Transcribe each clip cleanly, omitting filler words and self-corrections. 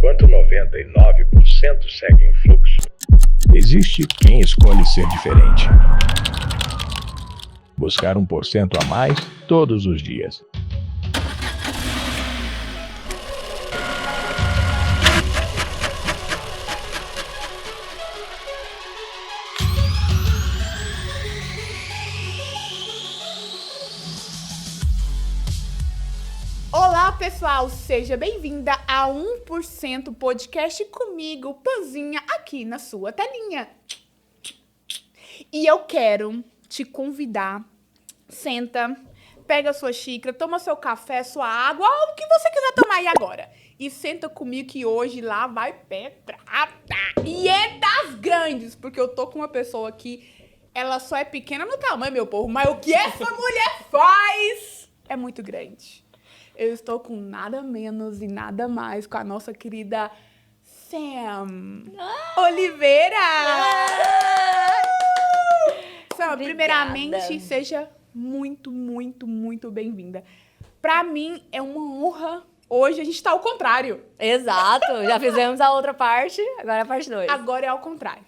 enquanto 99% seguem o fluxo, existe quem escolhe ser diferente. Buscar 1% a mais todos os dias. Olá, pessoal! Seja bem-vinda a 1% Podcast comigo, Panzinha, aqui na sua telinha. E eu quero te convidar, senta, pega a sua xícara, toma seu café, sua água, o que você quiser tomar aí agora. E senta comigo que hoje lá vai pedrada. E é das grandes, porque eu tô com uma pessoa aqui, ela só é pequena no tamanho, meu povo, mas o que essa mulher faz é muito grande. Eu estou com nada menos e nada mais com a nossa querida Sam Oliveira. Sam, primeiramente, seja muito, muito, muito bem-vinda. Pra mim, é uma honra. Hoje a gente tá ao contrário. Exato, já fizemos a outra parte, agora é a parte 2. Agora é ao contrário.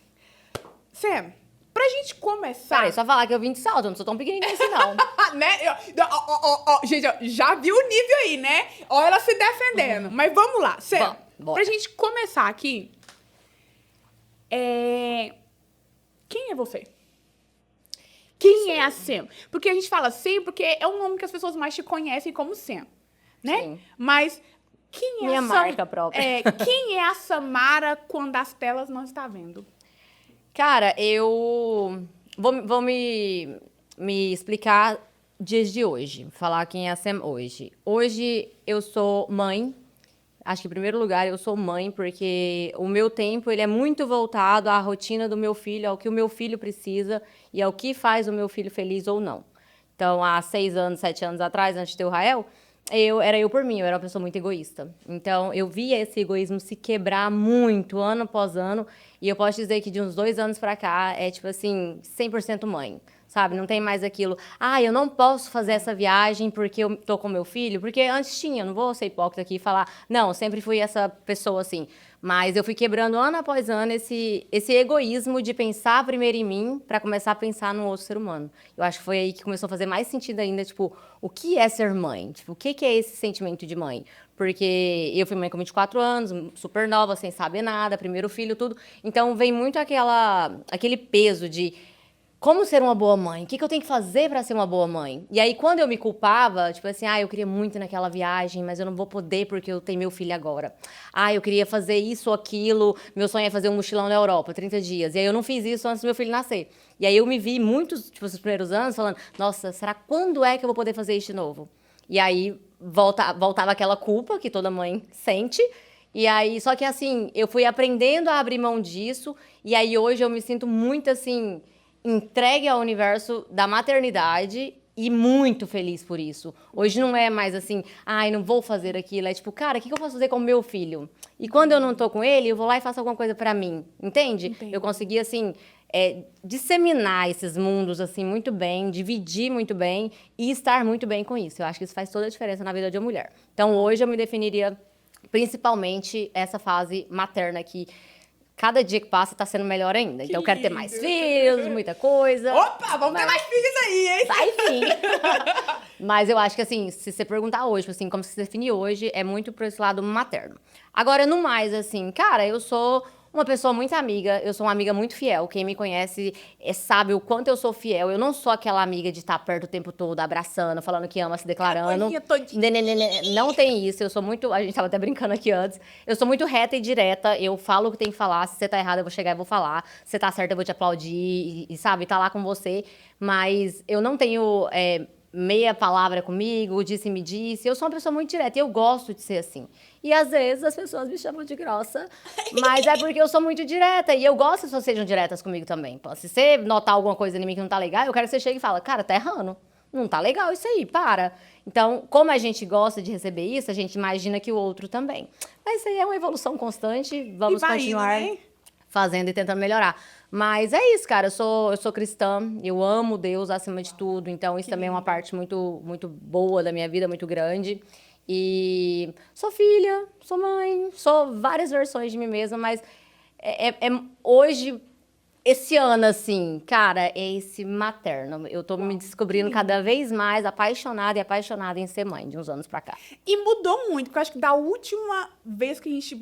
Sam, pra gente começar... Peraí, só falar que eu vim de salto, eu não sou tão pequenininha assim, não. Né? Gente, já viu o nível aí, né? Ó, ela se defendendo. Mas vamos lá, Sam. Pra gente começar aqui, quem é você? Quem é a Sam? Porque a gente fala Sam porque é o nome que as pessoas mais te conhecem como Sam, né? Sim. Mas quem é Minha marca própria. Quem é a Samara quando as telas não estão vendo? Cara, eu vou me explicar dias de hoje, falar quem é a Sam hoje. Hoje eu sou mãe, acho que em primeiro lugar eu sou mãe, porque o meu tempo ele é muito voltado à rotina do meu filho, ao que o meu filho precisa e ao que faz o meu filho feliz ou não. Então, há 6 anos, 7 anos atrás, antes de ter o Rael, era eu por mim, eu era uma pessoa muito egoísta. Então, eu via esse egoísmo se quebrar muito, ano após ano, e eu posso dizer que de uns 2 anos pra cá, é tipo assim, 100% mãe, sabe? Não tem mais aquilo, eu não posso fazer essa viagem porque eu tô com meu filho, porque antes tinha, não vou ser hipócrita aqui e falar, não, eu sempre fui essa pessoa assim, mas eu fui quebrando ano após ano esse egoísmo de pensar primeiro em mim pra começar a pensar no outro ser humano. Eu acho que foi aí que começou a fazer mais sentido ainda, tipo, o que é ser mãe? Tipo, o que é esse sentimento de mãe? Porque eu fui mãe com 24 anos, super nova, sem saber nada, primeiro filho, tudo. Então, vem muito aquele peso de como ser uma boa mãe? O que eu tenho que fazer para ser uma boa mãe? E aí, quando eu me culpava, tipo assim, eu queria muito ir naquela viagem, mas eu não vou poder porque eu tenho meu filho agora. Eu queria fazer isso ou aquilo, meu sonho é fazer um mochilão na Europa, 30 dias. E aí, eu não fiz isso antes do meu filho nascer. E aí, eu me vi muitos, tipo, os primeiros anos falando, nossa, será quando é que eu vou poder fazer isso de novo? E aí, voltava aquela culpa que toda mãe sente. E aí, só que assim, eu fui aprendendo a abrir mão disso. E aí, hoje, eu me sinto muito, assim, entregue ao universo da maternidade e muito feliz por isso. Hoje não é mais assim, não vou fazer aquilo. É tipo, cara, o que eu posso fazer com o meu filho? E quando eu não tô com ele, eu vou lá e faço alguma coisa pra mim. Entende? Entendi. Eu consegui, assim, disseminar esses mundos, assim, muito bem, dividir muito bem e estar muito bem com isso. Eu acho que isso faz toda a diferença na vida de uma mulher. Então, hoje eu me definiria principalmente essa fase materna que cada dia que passa tá sendo melhor ainda. Então, eu quero ter mais filhos, muita coisa. Opa, vamos ter mais filhos aí, hein? Vai sim. Mas eu acho que, assim, se você perguntar hoje, assim, como se define hoje, é muito por esse lado materno. Agora, no mais, assim, cara, eu sou uma pessoa muito amiga, eu sou uma amiga muito fiel. Quem me conhece sabe o quanto eu sou fiel. Eu não sou aquela amiga de estar perto o tempo todo, abraçando, falando que ama, se declarando. Não tem isso. Eu sou muito... A gente tava até brincando aqui antes. Eu sou muito reta e direta. Eu falo o que tem que falar. Se você tá errado, eu vou chegar e vou falar. Se você tá certo, eu vou te aplaudir e sabe, tá lá com você. Mas eu não tenho... meia palavra comigo, disse-me disse. Eu sou uma pessoa muito direta e eu gosto de ser assim. E às vezes as pessoas me chamam de grossa, mas é porque eu sou muito direta e eu gosto que as pessoas sejam diretas comigo também. Se você notar alguma coisa em mim que não tá legal, eu quero que você chegue e fale, cara, tá errando. Não tá legal isso aí, para. Então, como a gente gosta de receber isso, a gente imagina que o outro também. Mas isso aí é uma evolução constante, vamos continuar fazendo e tentando melhorar. Mas é isso, cara, eu sou cristã, eu amo Deus acima de tudo, então isso também é uma parte muito, muito boa da minha vida, muito grande. E sou filha, sou mãe, sou várias versões de mim mesma, mas hoje, esse ano, assim, cara, é esse materno. Eu tô me descobrindo cada vez mais apaixonada e apaixonada em ser mãe, de uns anos pra cá. E mudou muito, porque eu acho que da última vez que a gente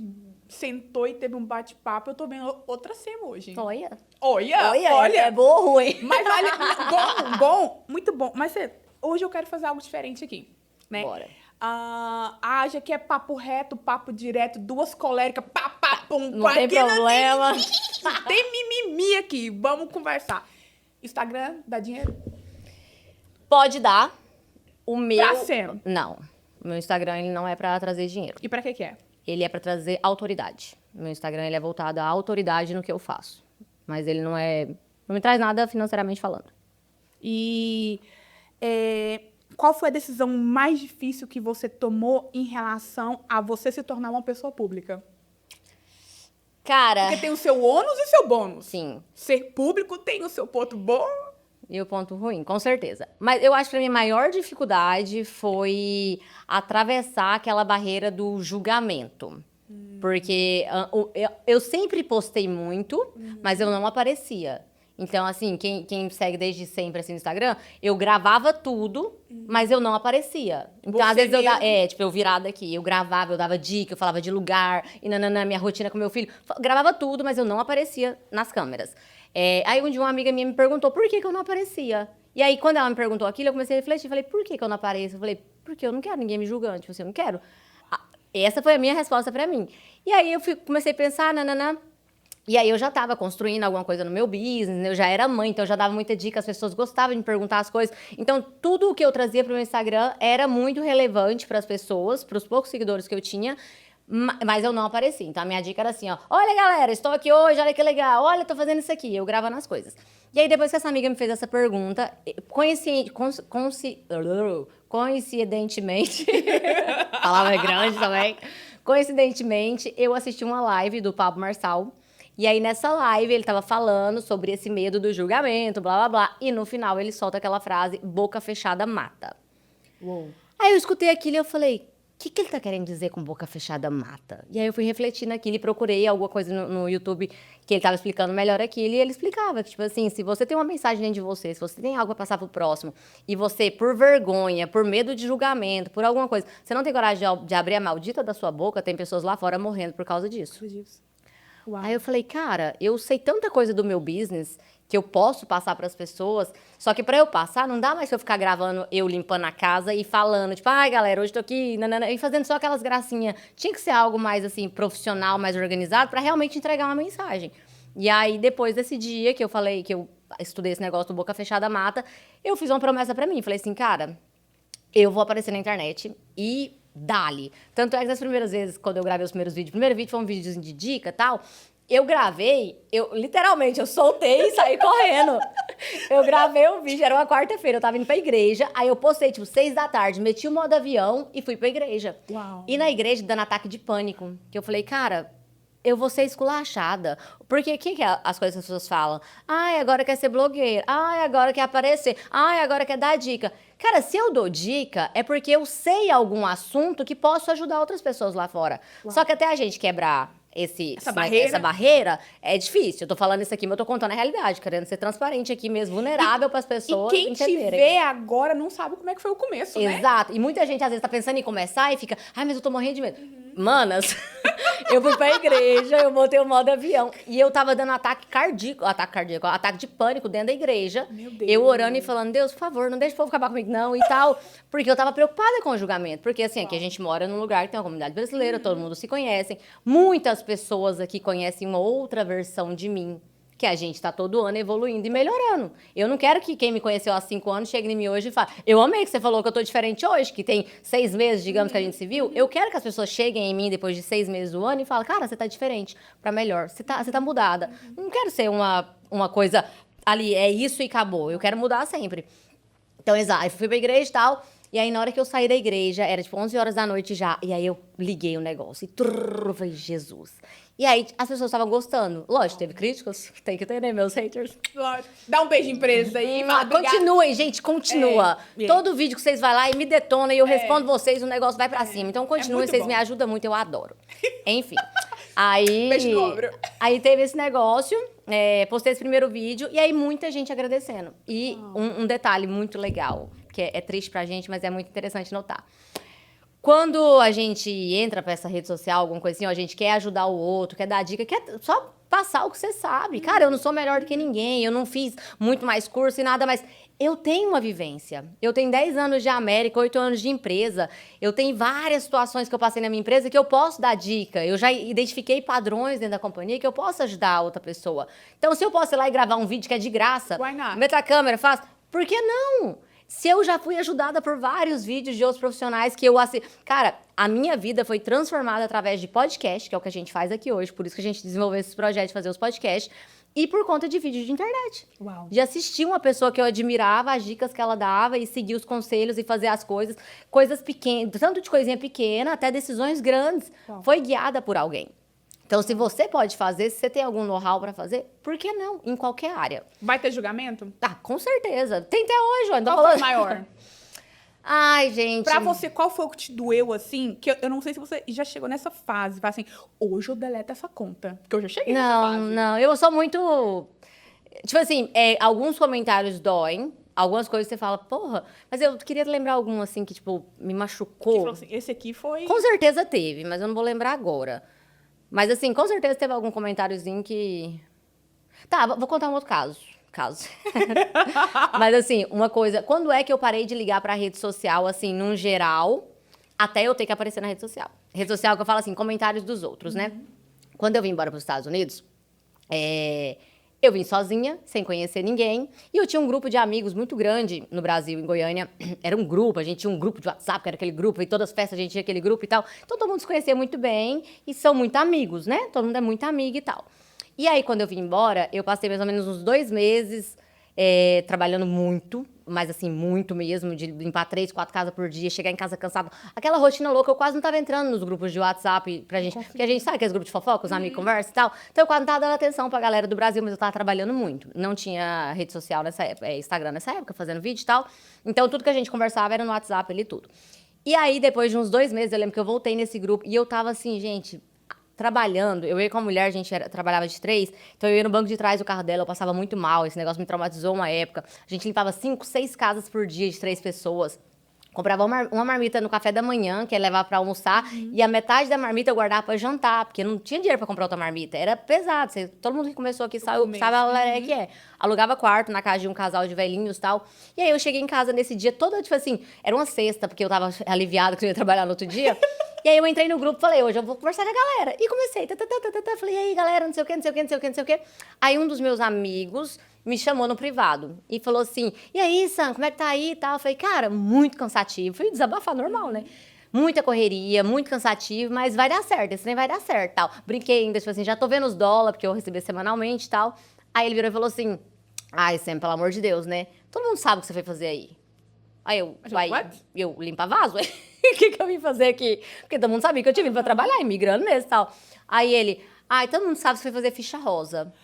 sentou e teve um bate-papo, eu tô vendo outra Sam hoje. Olha. Olha. É boa ou ruim? Mas olha, bom, muito bom. Mas hoje eu quero fazer algo diferente aqui, né? Bora. Haja que é papo reto, papo direto, duas coléricas, pum, Não tem problema. Não tem mimimi aqui, vamos conversar. Instagram dá dinheiro? Pode dar. O meu... Pra ser. Não. O meu Instagram, ele não é pra trazer dinheiro. E pra que é? Ele é pra trazer autoridade. Meu Instagram, ele é voltado à autoridade no que eu faço. Mas ele não é... Não me traz nada financeiramente falando. E qual foi a decisão mais difícil que você tomou em relação a você se tornar uma pessoa pública? Cara... Porque tem o seu ônus e o seu bônus. Sim. Ser público tem o seu ponto bom. E o ponto ruim, com certeza. Mas eu acho que a minha maior dificuldade foi atravessar aquela barreira do julgamento. Porque eu sempre postei muito, mas eu não aparecia. Então, assim, quem me segue desde sempre assim, no Instagram, eu gravava tudo, mas eu não aparecia. Então, Você às vezes, mesmo? eu virada aqui, eu gravava, eu dava dica, eu falava de lugar, e minha rotina com meu filho. Gravava tudo, mas eu não aparecia nas câmeras. Aí, um dia, uma amiga minha me perguntou por que eu não aparecia. E aí, quando ela me perguntou aquilo, eu comecei a refletir. Falei, por que eu não apareço? Eu falei, porque eu não quero ninguém me julgando. Tipo assim, eu não quero. Essa foi a minha resposta pra mim. E aí, comecei a pensar, E aí, eu já tava construindo alguma coisa no meu business, eu já era mãe, então eu já dava muita dica, as pessoas gostavam de me perguntar as coisas. Então, tudo o que eu trazia pro meu Instagram era muito relevante pras pessoas, pros poucos seguidores que eu tinha, mas eu não aparecia. Então, a minha dica era assim, ó, olha, galera, estou aqui hoje, olha que legal, olha, tô fazendo isso aqui, eu gravando as coisas. E aí, depois que essa amiga me fez essa pergunta, coincidentemente, a palavra é grande também, coincidentemente, eu assisti uma live do Pablo Marçal. E aí, nessa live, ele tava falando sobre esse medo do julgamento, blá, blá, blá. E no final, ele solta aquela frase, boca fechada mata. Uou. Aí eu escutei aquilo e eu falei, o que ele tá querendo dizer com boca fechada mata? E aí eu fui refletir naquilo e procurei alguma coisa no YouTube que ele tava explicando melhor aquilo. E ele explicava que, tipo assim, se você tem uma mensagem dentro de você, se você tem algo pra passar pro próximo, e você, por vergonha, por medo de julgamento, por alguma coisa, você não tem coragem de abrir a maldita da sua boca, tem pessoas lá fora morrendo por causa disso. Uau. Aí eu falei, cara, eu sei tanta coisa do meu business que eu posso passar para as pessoas, só que para eu passar, não dá mais pra eu ficar gravando eu limpando a casa e falando, tipo, ai, galera, hoje tô aqui, e fazendo só aquelas gracinhas. Tinha que ser algo mais, assim, profissional, mais organizado, para realmente entregar uma mensagem. E aí, depois desse dia que eu falei, que eu estudei esse negócio do boca fechada mata, eu fiz uma promessa para mim. Falei assim, cara, eu vou aparecer na internet e dali. Tanto é que das primeiras vezes, quando eu gravei os primeiros vídeos, o primeiro vídeo foi um vídeo de dica e tal, eu gravei, literalmente, eu soltei e saí correndo. Eu gravei o vídeo, era uma quarta-feira, eu tava indo pra igreja, aí eu postei, tipo, 6 da tarde, meti o modo avião e fui pra igreja. Uau. E na igreja, dando ataque de pânico, que eu falei, cara, eu vou ser esculachada. Porque o que as coisas que as pessoas falam? Ai, agora quer ser blogueira. Ai, agora quer aparecer. Ai, agora quer dar dica. Cara, se eu dou dica, é porque eu sei algum assunto que posso ajudar outras pessoas lá fora. Uau. Só que até a gente quebrar essa barreira é difícil. Eu tô falando isso aqui, mas eu tô contando a realidade, querendo ser transparente aqui mesmo, vulnerável para as pessoas E quem te entenderem. vê agora não sabe como é que foi o começo, né? Exato. E muita gente, às vezes, tá pensando em começar e fica, ai, mas eu tô morrendo de medo. Manas, eu fui pra igreja, eu botei o modo avião. E eu tava dando ataque de pânico dentro da igreja. Meu Deus. Eu orando e falando, Deus, por favor, não deixa o povo acabar comigo, não, e tal. Porque eu tava preocupada com o julgamento. Porque, assim, aqui a gente mora num lugar que tem uma comunidade brasileira, todo mundo se conhece. Muitas pessoas aqui conhecem uma outra versão de mim. Que a gente tá todo ano evoluindo e melhorando. Eu não quero que quem me conheceu há 5 anos chegue em mim hoje e fale, eu amei que você falou que eu tô diferente hoje, que tem 6 meses, digamos, que a gente se viu. Eu quero que as pessoas cheguem em mim depois de 6 meses do ano e falem, cara, você tá diferente pra melhor, você tá mudada. Não quero ser uma coisa ali, é isso e acabou. Eu quero mudar sempre. Então, exato, eu fui pra igreja e tal, E aí, na hora que eu saí da igreja, era tipo 11 horas da noite já. E aí, eu liguei o negócio. Eu falei, Jesus. E aí, as pessoas estavam gostando. Lógico, teve críticas. Tem que ter, né, meus haters. Lógico. Dá um beijinho pra eles aí. E fala, obrigada. Continuem, gente, continua. É. Todo vídeo que vocês vão lá e me detona e eu respondo vocês, o negócio vai pra cima. Então, continuem, muito vocês bom. me ajudam muito, eu adoro. Enfim. Aí, Beijo no ombro. aí teve esse negócio, postei esse primeiro vídeo e aí muita gente agradecendo. E um detalhe muito legal, que é triste pra gente, mas é muito interessante notar. Quando a gente entra pra essa rede social, alguma coisa assim, ó, a gente quer ajudar o outro, quer dar dica, quer só passar o que você sabe. Cara, eu não sou melhor do que ninguém, eu não fiz muito mais curso e nada, mas eu tenho uma vivência. Eu tenho 10 anos de América, 8 anos de empresa. Eu tenho várias situações que eu passei na minha empresa que eu posso dar dica. Eu já identifiquei padrões dentro da companhia que eu posso ajudar a outra pessoa. Então, se eu posso ir lá e gravar um vídeo que é de graça, Why not? meto a câmera, faço, por que não? Se eu já fui ajudada por vários vídeos de outros profissionais que eu assisto. Cara, a minha vida foi transformada através de podcast, que é o que a gente faz aqui hoje, por isso que a gente desenvolveu esses projetos de fazer os podcasts, e por conta de vídeos de internet. Uau. De assistir uma pessoa que eu admirava, as dicas que ela dava, e seguir os conselhos e fazer as coisas pequenas, tanto de coisinha pequena até decisões grandes. Uau. Foi guiada por alguém. Então, se você pode fazer, se você tem algum know-how pra fazer, por que não? Em qualquer área. Vai ter julgamento? Ah, com certeza. Tem até hoje, ainda Qual foi o maior? Ai, gente. Pra você, qual foi o que te doeu, assim? Que eu não sei se você já chegou nessa fase. Fala assim, hoje eu deleto essa conta. Porque eu já cheguei nessa Não, fase. não. Eu sou muito... Tipo assim, alguns comentários doem. Algumas coisas você fala, porra... Mas eu queria lembrar algum, assim, que, tipo, me Que machucou. falou assim, esse aqui foi... Com certeza teve, mas eu não vou lembrar agora. Mas, assim, com certeza teve algum comentáriozinho que... Tá, vou contar um outro caso. Mas, assim, uma coisa... Quando é que eu parei de ligar pra rede social, assim, num geral, até eu ter que aparecer na rede social? Rede social que eu falo, assim, comentários dos outros, né? Quando eu vim embora pros Estados Unidos, eu vim sozinha, sem conhecer ninguém. E eu tinha um grupo de amigos muito grande no Brasil, em Goiânia. Era um grupo, a gente tinha um grupo de WhatsApp, que era aquele grupo, e todas as festas a gente tinha aquele grupo e tal. Então, todo mundo se conhecia muito bem e são muito amigos, né? Todo mundo é muito amigo e tal. E aí, quando eu vim embora, eu passei mais ou menos uns 2 meses trabalhando muito, mas assim, muito mesmo, de limpar 3, 4 casas por dia, chegar em casa cansada. Aquela rotina louca, eu quase não tava entrando nos grupos de WhatsApp pra gente, porque a gente sabe aqueles grupos de fofoca, os amigos conversam e tal. Então eu quase não tava dando atenção pra galera do Brasil, mas eu tava trabalhando muito. Não tinha rede social nessa época, Instagram nessa época, fazendo vídeo e tal. Então tudo que a gente conversava era no WhatsApp ali e tudo. E aí, depois de uns 2 meses, eu lembro que eu voltei nesse grupo e eu tava assim, gente... Trabalhando, eu ia com a mulher, a gente trabalhava de 3, então eu ia no banco de trás do carro dela, eu passava muito mal, esse negócio me traumatizou uma época. A gente limpava 5, 6 casas por dia de 3 pessoas. Comprava uma marmita no café da manhã, que ia levar pra almoçar, e a metade da marmita eu guardava pra jantar, porque não tinha dinheiro pra comprar outra marmita. Era pesado. Todo mundo que começou aqui sabe a galera que é. Alugava quarto na casa de um casal de velhinhos e tal. E aí eu cheguei em casa nesse dia toda, tipo assim, era uma sexta, porque eu tava aliviada que eu ia trabalhar no outro dia. E aí eu entrei no grupo e falei, hoje eu vou conversar com a galera. E comecei, falei, e aí, galera, não sei o quê, não sei o quê, não sei o quê, não sei o quê. Aí um dos meus amigos me chamou no privado e falou assim, e aí, Sam, como é que tá aí e tal? Eu falei, cara, muito cansativo. Fui desabafar normal, né? Muita correria, muito cansativo, mas vai dar certo, esse trem vai dar certo, tal. Brinquei ainda, tipo assim, já tô vendo os dólares, porque eu recebia semanalmente e tal. Aí ele virou e falou assim, ai, Sam, pelo amor de Deus, né? Todo mundo sabe o que você foi fazer aí. Aí eu limpa vaso, o que eu vim fazer aqui? Porque todo mundo sabia que eu tinha vindo pra trabalhar, imigrando mesmo e tal. Aí ele, ai, todo mundo sabe que você foi fazer ficha rosa.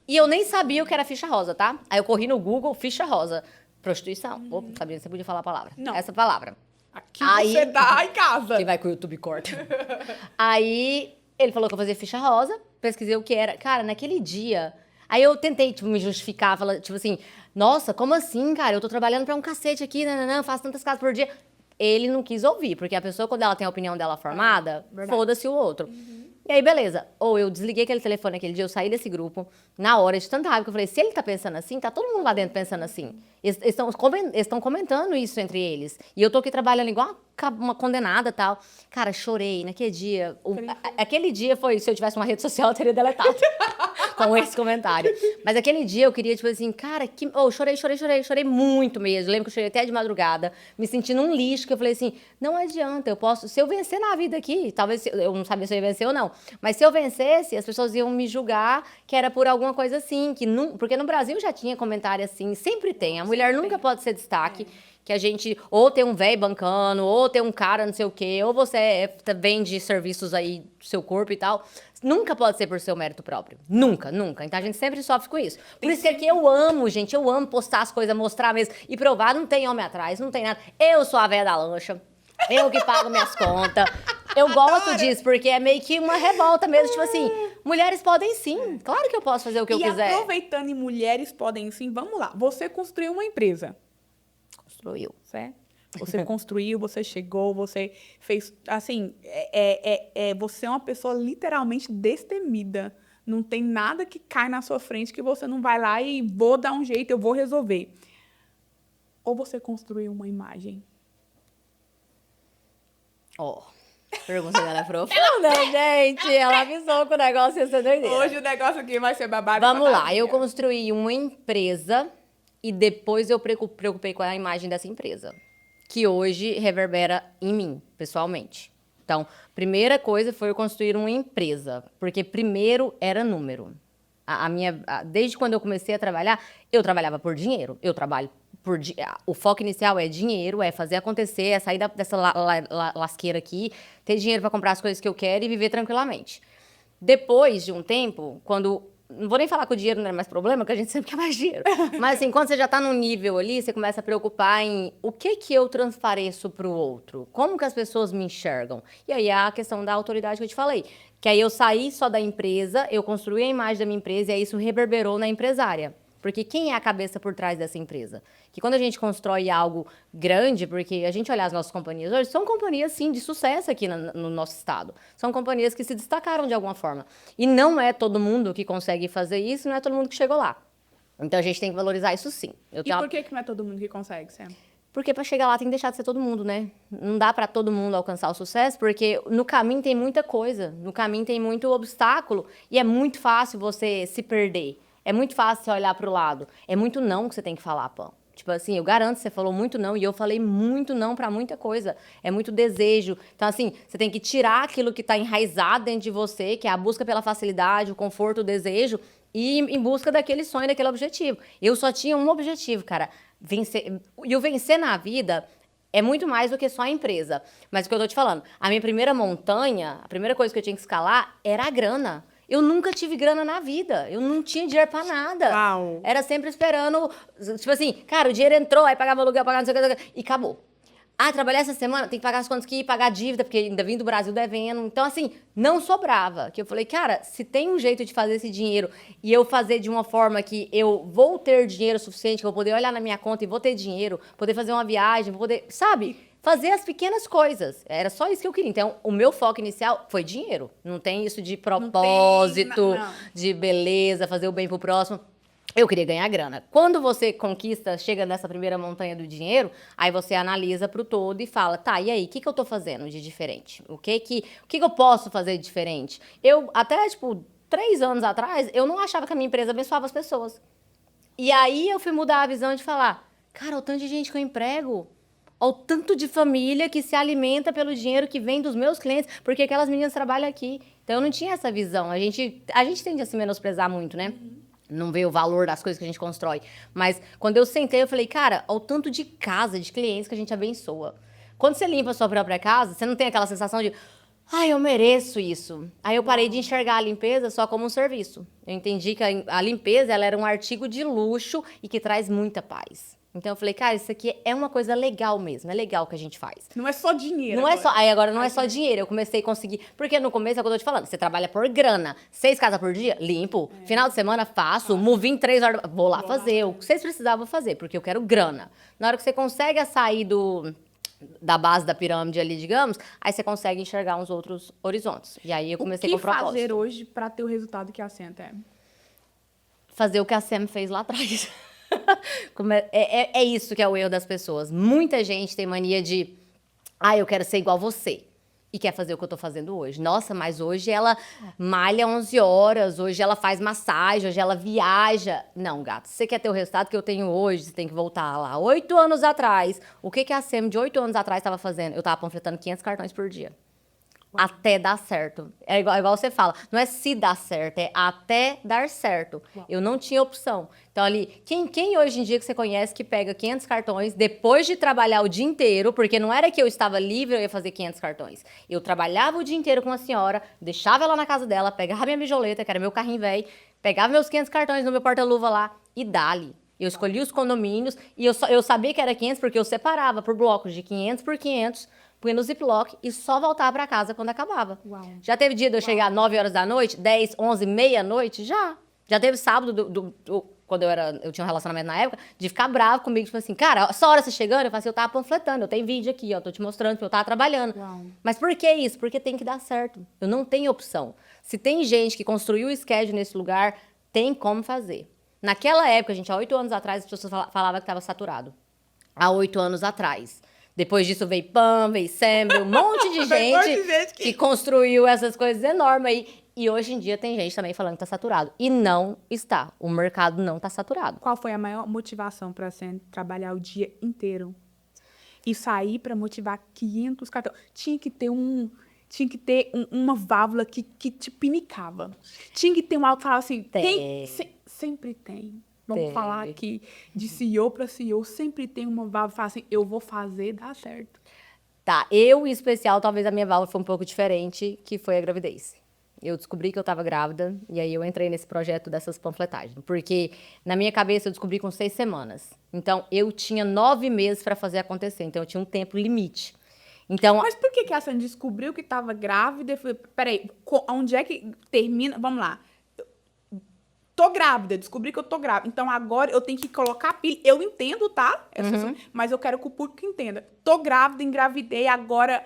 E eu nem sabia o que era ficha rosa, tá? Aí eu corri no Google, ficha rosa. Prostituição. Opa, sabia que você podia falar a palavra. Não. Essa palavra. Aqui você tá em casa. Que vai que o YouTube corta. Aí ele falou que eu fazia ficha rosa, pesquisei o que era. Cara, naquele dia... Aí eu tentei, tipo, me justificar, tipo assim, nossa, como assim, cara? Eu tô trabalhando pra um cacete aqui, não, faço tantas casas por dia. Ele não quis ouvir, porque a pessoa, quando ela tem a opinião dela formada, foda-se o outro. E aí, beleza. Ou eu desliguei aquele telefone aquele dia, eu saí desse grupo, na hora de tanta raiva, que eu falei, se ele tá pensando assim, tá todo mundo lá dentro pensando assim. Eles estão comentando isso entre eles. E eu tô aqui trabalhando igual uma condenada e tal. Cara, chorei naquele dia. Aquele dia foi, se eu tivesse uma rede social, eu teria deletado. Com esse comentário. Mas aquele dia eu queria, tipo assim, cara, chorei muito mesmo. Lembro que eu chorei até de madrugada, me sentindo um lixo, que eu falei assim, não adianta, se eu vencer na vida aqui, talvez, eu não sabia se eu ia vencer ou não, mas se eu vencesse, as pessoas iam me julgar que era por alguma coisa assim, porque no Brasil já tinha comentário assim, sempre tem, a mulher nunca pode ser destaque, que a gente ou tem um velho bancando, ou tem um cara não sei o quê, ou você vende serviços aí do seu corpo e tal. Nunca pode ser por seu mérito próprio. Nunca, nunca. Então a gente sempre sofre com isso. Por isso que aqui eu amo, gente. Eu amo postar as coisas, mostrar mesmo e provar. Não tem homem atrás, não tem nada. Eu sou a velha da lancha. Eu que pago minhas contas. Eu gosto disso, porque é meio que uma revolta mesmo. Tipo assim, mulheres podem sim. Claro que eu posso fazer o que eu quiser. E aproveitando, e mulheres podem sim, vamos lá. Você construiu uma empresa. Construiu. Certo? Você construiu, você chegou, você fez... Assim, você é uma pessoa literalmente destemida. Não tem nada que cai na sua frente que você não vai lá e vou dar um jeito, eu vou resolver. Ou você construiu uma imagem? Ó, pergunta dela é profunda, gente. Ela avisou que o negócio ia ser doideira. Hoje o negócio aqui vai ser babado. Vamos lá, eu construí uma empresa e depois eu preocupei com a imagem dessa empresa, que hoje reverbera em mim, pessoalmente. Então, primeira coisa foi eu construir uma empresa, porque primeiro era número. Desde quando eu comecei a trabalhar, eu trabalhava por dinheiro. Eu trabalho o foco inicial é dinheiro, é fazer acontecer, é sair dessa lasqueira aqui, ter dinheiro para comprar as coisas que eu quero e viver tranquilamente. Depois de um tempo, não vou nem falar que o dinheiro não é mais problema, porque a gente sempre quer mais dinheiro. Mas assim, quando você já está num nível ali, você começa a preocupar em o que eu transpareço para o outro, como que as pessoas me enxergam. E aí a questão da autoridade que eu te falei. Que aí eu saí só da empresa, eu construí a imagem da minha empresa e aí isso reverberou na empresária. Porque quem é a cabeça por trás dessa empresa? Que quando a gente constrói algo grande, porque a gente olhar as nossas companhias hoje, são companhias, sim, de sucesso aqui no nosso estado. São companhias que se destacaram de alguma forma. E não é todo mundo que consegue fazer isso, não é todo mundo que chegou lá. Então a gente tem que valorizar isso, sim. Por que não é todo mundo que consegue, Sam? Porque para chegar lá tem que deixar de ser todo mundo, né? Não dá para todo mundo alcançar o sucesso, porque no caminho tem muita coisa, no caminho tem muito obstáculo e é muito fácil você se perder. É muito fácil você olhar pro lado. É muito não que você tem que falar, pô. Tipo assim, eu garanto que você falou muito não e eu falei muito não pra muita coisa. É muito desejo. Então, assim, você tem que tirar aquilo que tá enraizado dentro de você, que é a busca pela facilidade, o conforto, o desejo, e ir em busca daquele sonho, daquele objetivo. Eu só tinha um objetivo, cara, vencer. E o vencer na vida é muito mais do que só a empresa. Mas o que eu tô te falando, a minha primeira montanha, a primeira coisa que eu tinha que escalar era a grana. Eu nunca tive grana na vida. Eu não tinha dinheiro pra nada. Uau. Era sempre esperando, tipo assim, cara, o dinheiro entrou, aí pagava aluguel, pagava não sei o que, e acabou. Ah, trabalhar essa semana, tem que pagar as contas aqui, pagar a dívida, porque ainda vim do Brasil devendo. Então, assim, não sobrava. Que eu falei, cara, se tem um jeito de fazer esse dinheiro e eu fazer de uma forma que eu vou ter dinheiro suficiente, que eu vou poder olhar na minha conta e vou ter dinheiro, poder fazer uma viagem, vou poder, sabe? Fazer as pequenas coisas. Era só isso que eu queria. Então, o meu foco inicial foi dinheiro. Não tem isso de propósito, não. de beleza, fazer o bem pro próximo. Eu queria ganhar grana. Quando você conquista, chega nessa primeira montanha do dinheiro, aí você analisa pro todo e fala, tá, e aí, o que eu tô fazendo de diferente? O que eu posso fazer de diferente? Eu, até, 3 anos atrás, eu não achava que a minha empresa abençoava as pessoas. E aí eu fui mudar a visão de falar, cara, o tanto de gente que eu emprego, o tanto de família que se alimenta pelo dinheiro que vem dos meus clientes, porque aquelas meninas trabalham aqui. Então eu não tinha essa visão. A gente tende a se menosprezar muito, né? Não vê o valor das coisas que a gente constrói. Mas quando eu sentei, eu falei, cara, o tanto de casa, de clientes que a gente abençoa. Quando você limpa a sua própria casa, você não tem aquela sensação de, eu mereço isso. Aí eu parei de enxergar a limpeza só como um serviço. Eu entendi que a limpeza ela era um artigo de luxo e que traz muita paz. Então eu falei, cara, isso aqui é uma coisa legal mesmo, é legal o que a gente faz. Não é só dinheiro. Agora não é só dinheiro, eu comecei a conseguir, porque no começo é o que eu tô te falando, você trabalha por grana, 6 casas por dia, limpo, final de semana faço, move em 3 horas, vou lá fazer, o que vocês precisavam fazer, porque eu quero grana. Na hora que você consegue sair da base da pirâmide ali, digamos, aí você consegue enxergar uns outros horizontes. E aí eu comecei com o propósito. O que fazer hoje pra ter o resultado que a Sam tem? Fazer o que a Sam fez lá atrás. É isso que é o erro das pessoas. Muita gente tem mania de eu quero ser igual você. E quer fazer o que eu tô fazendo hoje. Nossa, mas hoje ela malha 11 horas, hoje ela faz massagem, hoje ela viaja. Não, gato, se você quer ter o resultado que eu tenho hoje, você tem que voltar lá. 8 anos atrás, o que a Sam de 8 anos atrás estava fazendo? Eu tava panfletando 500 cartões por dia. até dar certo. É igual você fala, não é se dar certo, é até dar certo. Eu não tinha opção. Então ali, quem hoje em dia que você conhece que pega 500 cartões depois de trabalhar o dia inteiro, porque não era que eu estava livre, eu ia fazer 500 cartões. Eu trabalhava o dia inteiro com a senhora, deixava ela na casa dela, pegava minha mijoleta, que era meu carrinho velho, pegava meus 500 cartões no meu porta-luva lá e dali. Eu escolhi os condomínios e eu sabia que era 500 porque eu separava por blocos de 500 por 500, punha no Ziploc e só voltava pra casa quando acabava. Uau. Já teve dia de eu chegar 9 horas da noite, 10, 11, meia-noite? Já. Já teve sábado, quando eu tinha um relacionamento na época, de ficar bravo comigo, tipo assim, cara, essa hora você chegando, eu falei assim, eu tava panfletando, eu tenho vídeo aqui, ó, tô te mostrando que eu tava trabalhando. Uau. Mas por que isso? Porque tem que dar certo. Eu não tenho opção. Se tem gente que construiu o schedule nesse lugar, tem como fazer. Naquela época, gente, há 8 anos atrás, as pessoas falavam que estava saturado. Há 8 anos atrás. Depois disso veio PAN, veio SEMBRE, um monte de gente que construiu essas coisas enormes aí. E hoje em dia tem gente também falando que está saturado. E não está. O mercado não está saturado. Qual foi a maior motivação para você trabalhar o dia inteiro? E sair para motivar 500 cartões? Tinha que ter uma válvula que te pinicava. Tinha que ter um algo que falava assim, sempre tem. Vamos Tem. falar aqui de CEO para CEO, sempre tem uma válvula que fala assim, eu vou fazer dar certo. Tá, eu em especial, talvez a minha válvula foi um pouco diferente, que foi a gravidez. Eu descobri que eu estava grávida, e aí eu entrei nesse projeto dessas panfletagens. Porque na minha cabeça eu descobri com 6 semanas. Então, eu tinha 9 meses para fazer acontecer. Então, eu tinha um tempo limite. Então, Mas por que a Sandra descobriu que estava grávida e falou, peraí, onde é que termina? Vamos lá. Tô grávida, descobri que eu tô grávida. Então agora eu tenho que colocar a pilha. Eu entendo, tá? Mas eu quero que o público entenda. Tô grávida, engravidei, agora,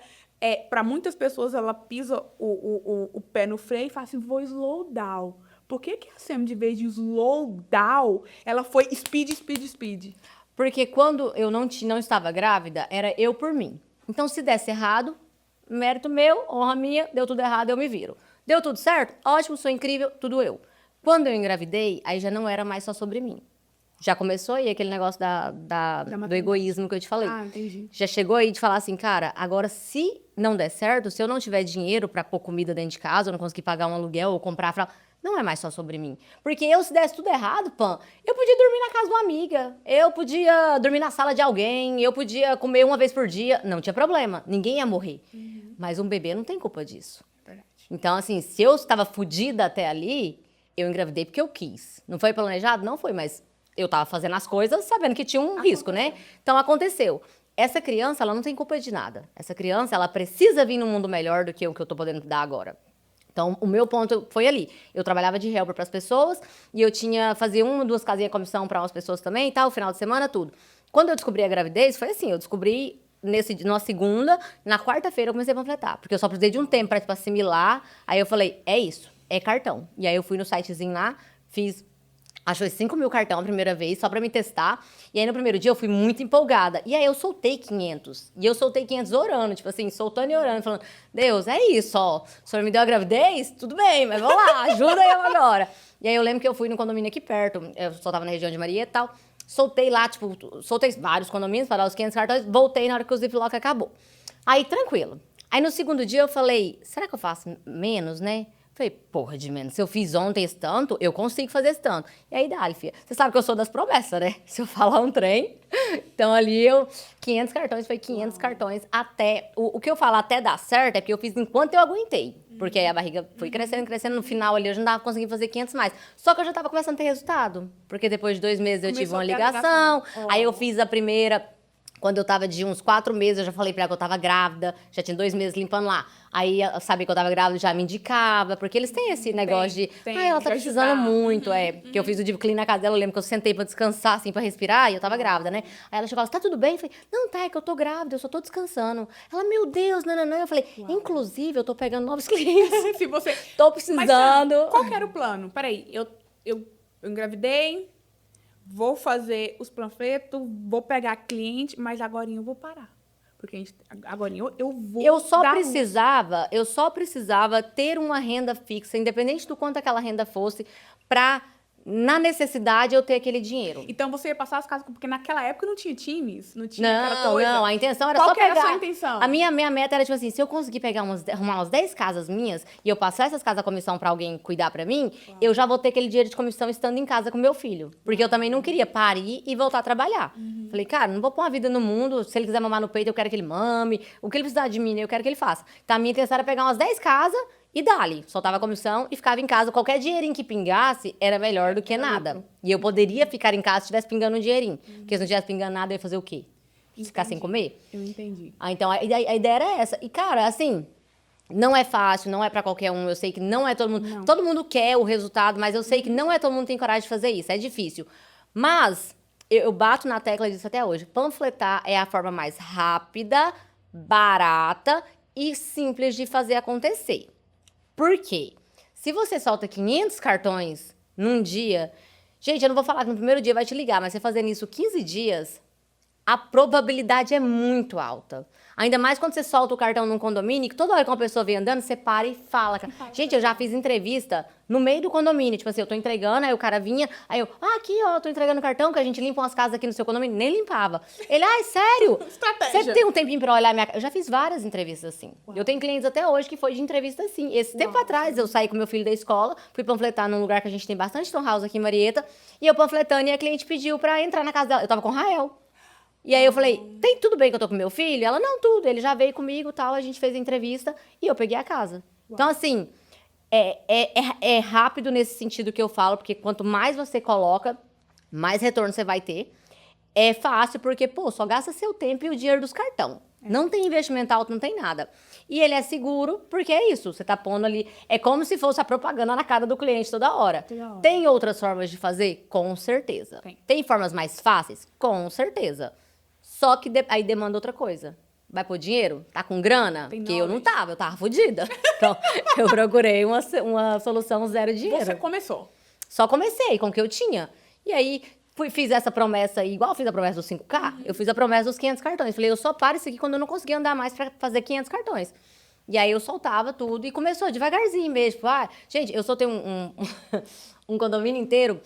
para muitas pessoas, ela pisa o pé no freio e fala assim, vou slow down. Por que a Sam, de vez de slow down, ela foi speed, speed, speed? porque quando eu não estava grávida, era eu por mim. Então, se desse errado, mérito meu, honra minha, deu tudo errado, eu me viro. Deu tudo certo? Ótimo, sou incrível, tudo eu. Quando eu engravidei, aí já não era mais só sobre mim. Já começou aí aquele negócio do egoísmo que eu te falei. Ah, entendi. Já chegou aí de falar assim, cara, agora se não der certo, se eu não tiver dinheiro pra pôr comida dentro de casa, eu não conseguir pagar um aluguel ou comprar fralda, não é mais só sobre mim. Porque se desse tudo errado, Pan, eu podia dormir na casa de uma amiga, eu podia dormir na sala de alguém, eu podia comer uma vez por dia, não tinha problema, ninguém ia morrer. Mas um bebê não tem culpa disso. Verdade. Então, assim, se eu estava fodida até ali, eu engravidei porque eu quis. Não foi planejado? Não foi, mas eu estava fazendo as coisas sabendo que tinha um risco, né? Então, aconteceu. Essa criança, ela não tem culpa de nada. Essa criança, ela precisa vir num mundo melhor do que o que eu tô podendo dar agora. Então, o meu ponto foi ali. Eu trabalhava de helper para as pessoas e eu fazia 1 ou 2 casinhas de comissão para umas pessoas também e tal, final de semana, tudo. Quando eu descobri a gravidez, foi assim, eu descobri na segunda, na quarta-feira eu comecei a panfletar, porque eu só precisei de um tempo para assimilar. Aí eu falei, é isso, é cartão. E aí eu fui no sitezinho lá, achei 5 mil cartão a primeira vez, só pra me testar. E aí, no primeiro dia, eu fui muito empolgada. E aí, eu soltei 500. E eu soltei 500 orando, tipo assim, soltando e orando, falando, Deus, é isso, ó. O senhor me deu a gravidez? Tudo bem, mas vamos lá, ajuda eu agora. E aí, eu lembro que eu fui no condomínio aqui perto. Eu só tava na região de Maria e tal. Soltei lá, soltei vários condomínios para dar os 500 cartões. Voltei na hora que o Ziploc acabou. Aí, tranquilo. Aí, no segundo dia, eu falei, será que eu faço menos, né? Falei, porra de menos, se eu fiz ontem esse tanto, eu consigo fazer esse tanto. E aí, dá, filha. Você sabe que eu sou das promessas, né? Se eu falar um trem. Então, ali 500 cartões, foi 500 cartões até... O que eu falo até dar certo é porque eu fiz enquanto eu aguentei. Porque aí a barriga foi crescendo, crescendo. No final ali, eu já não tava conseguindo fazer 500 mais. Só que eu já tava começando a ter resultado. Porque depois de 2 meses eu tive uma ligação. Aí eu fiz a primeira... Quando eu tava de uns 4 meses, eu já falei pra ela que eu tava grávida, já tinha 2 meses limpando lá. Aí, sabia que eu tava grávida, já me indicava, porque eles têm esse negócio ela tá precisando muito, Porque eu fiz o Deep Clean na casa dela, eu lembro que eu sentei pra descansar, assim, pra respirar, e eu tava grávida, né? Aí ela chegou e falou, tá tudo bem? Eu falei, não, tá, é que eu tô grávida, eu só tô descansando. Ela, meu Deus, não. Eu falei, inclusive, eu tô pegando novos clientes. Se você... Tô precisando. Mas, qual que era o plano? Peraí, eu engravidei, vou fazer os panfletos, vou pegar cliente, mas agora eu vou parar. Porque agora eu vou. Eu só precisava ter uma renda fixa, independente do quanto aquela renda fosse, para na necessidade eu ter aquele dinheiro. Então você ia passar as casas, porque naquela época não tinha times, não tinha aquela Não, coisa. não, a intenção era Qual só que era pegar... a sua intenção? A minha meta era, tipo assim, se eu conseguir pegar arrumar umas 10 casas minhas e eu passar essas casas à comissão pra alguém cuidar pra mim, eu já vou ter aquele dinheiro de comissão estando em casa com meu filho. Porque eu também não queria parir e voltar a trabalhar. Falei, cara, não vou pôr uma vida no mundo, se ele quiser mamar no peito, eu quero que ele mame, o que ele precisar de mim, eu quero que ele faça. Então a minha intenção era pegar umas 10 casas e dali, soltava a comissão e ficava em casa. Qualquer dinheirinho que pingasse era melhor do que nada. E eu poderia ficar em casa se estivesse pingando um dinheirinho. Porque se não estivesse pingando nada, eu ia fazer o quê? Ficar sem comer? Eu entendi. Então, a ideia era essa. E, cara, assim, não é fácil, não é pra qualquer um. Eu sei que não é todo mundo... Não. Todo mundo quer o resultado, mas eu sei que não é todo mundo que tem coragem de fazer isso. É difícil. Mas, eu bato na tecla disso até hoje. Panfletar é a forma mais rápida, barata e simples de fazer acontecer. Por quê? Se você solta 500 cartões num dia... Gente, eu não vou falar que no primeiro dia vai te ligar, mas você fazendo isso 15 dias, a probabilidade é muito alta. Ainda mais quando você solta o cartão num condomínio, que toda hora que uma pessoa vem andando, você para e fala. Gente, eu já fiz entrevista no meio do condomínio. Tipo assim, eu tô entregando, aí o cara vinha, aí eu, aqui, ó, eu tô entregando o cartão, que a gente limpa umas casas aqui no seu condomínio. Nem limpava. Ele, sério? Estratégia. Você tem um tempinho pra olhar minha casa? Eu já fiz várias entrevistas assim. Uau. Eu tenho clientes até hoje que foi de entrevista assim. Esse tempo atrás, eu saí com meu filho da escola, fui panfletar num lugar que a gente tem bastante townhouse aqui em Marieta, e eu panfletando, e a cliente pediu pra entrar na casa dela. Eu tava com o Rael. E aí eu falei, tem tudo bem que eu tô com meu filho? Ela, não, tudo. Ele já veio comigo e tal, a gente fez a entrevista e eu peguei a casa. Uau. Então, assim, é rápido nesse sentido que eu falo, porque quanto mais você coloca, mais retorno você vai ter. É fácil porque, pô, só gasta seu tempo e o dinheiro dos cartão. Não tem investimento alto, não tem nada. E ele é seguro, porque é isso, você tá pondo ali... É como se fosse a propaganda na cara do cliente toda hora. Tem outras formas de fazer? Com certeza. Tem formas mais fáceis? Com certeza. Só que aí demanda outra coisa. Vai pôr dinheiro? Tá com grana? Porque eu não tava, eu tava fodida. Então, eu procurei uma solução zero dinheiro. Você começou. Só comecei com o que eu tinha. E aí, fiz essa promessa aí, igual eu fiz a promessa dos 5K, eu fiz a promessa dos 500 cartões. Falei, eu só paro isso aqui quando eu não conseguir andar mais pra fazer 500 cartões. E aí, eu soltava tudo e começou devagarzinho mesmo. Tipo, gente, eu soltei um condomínio inteiro,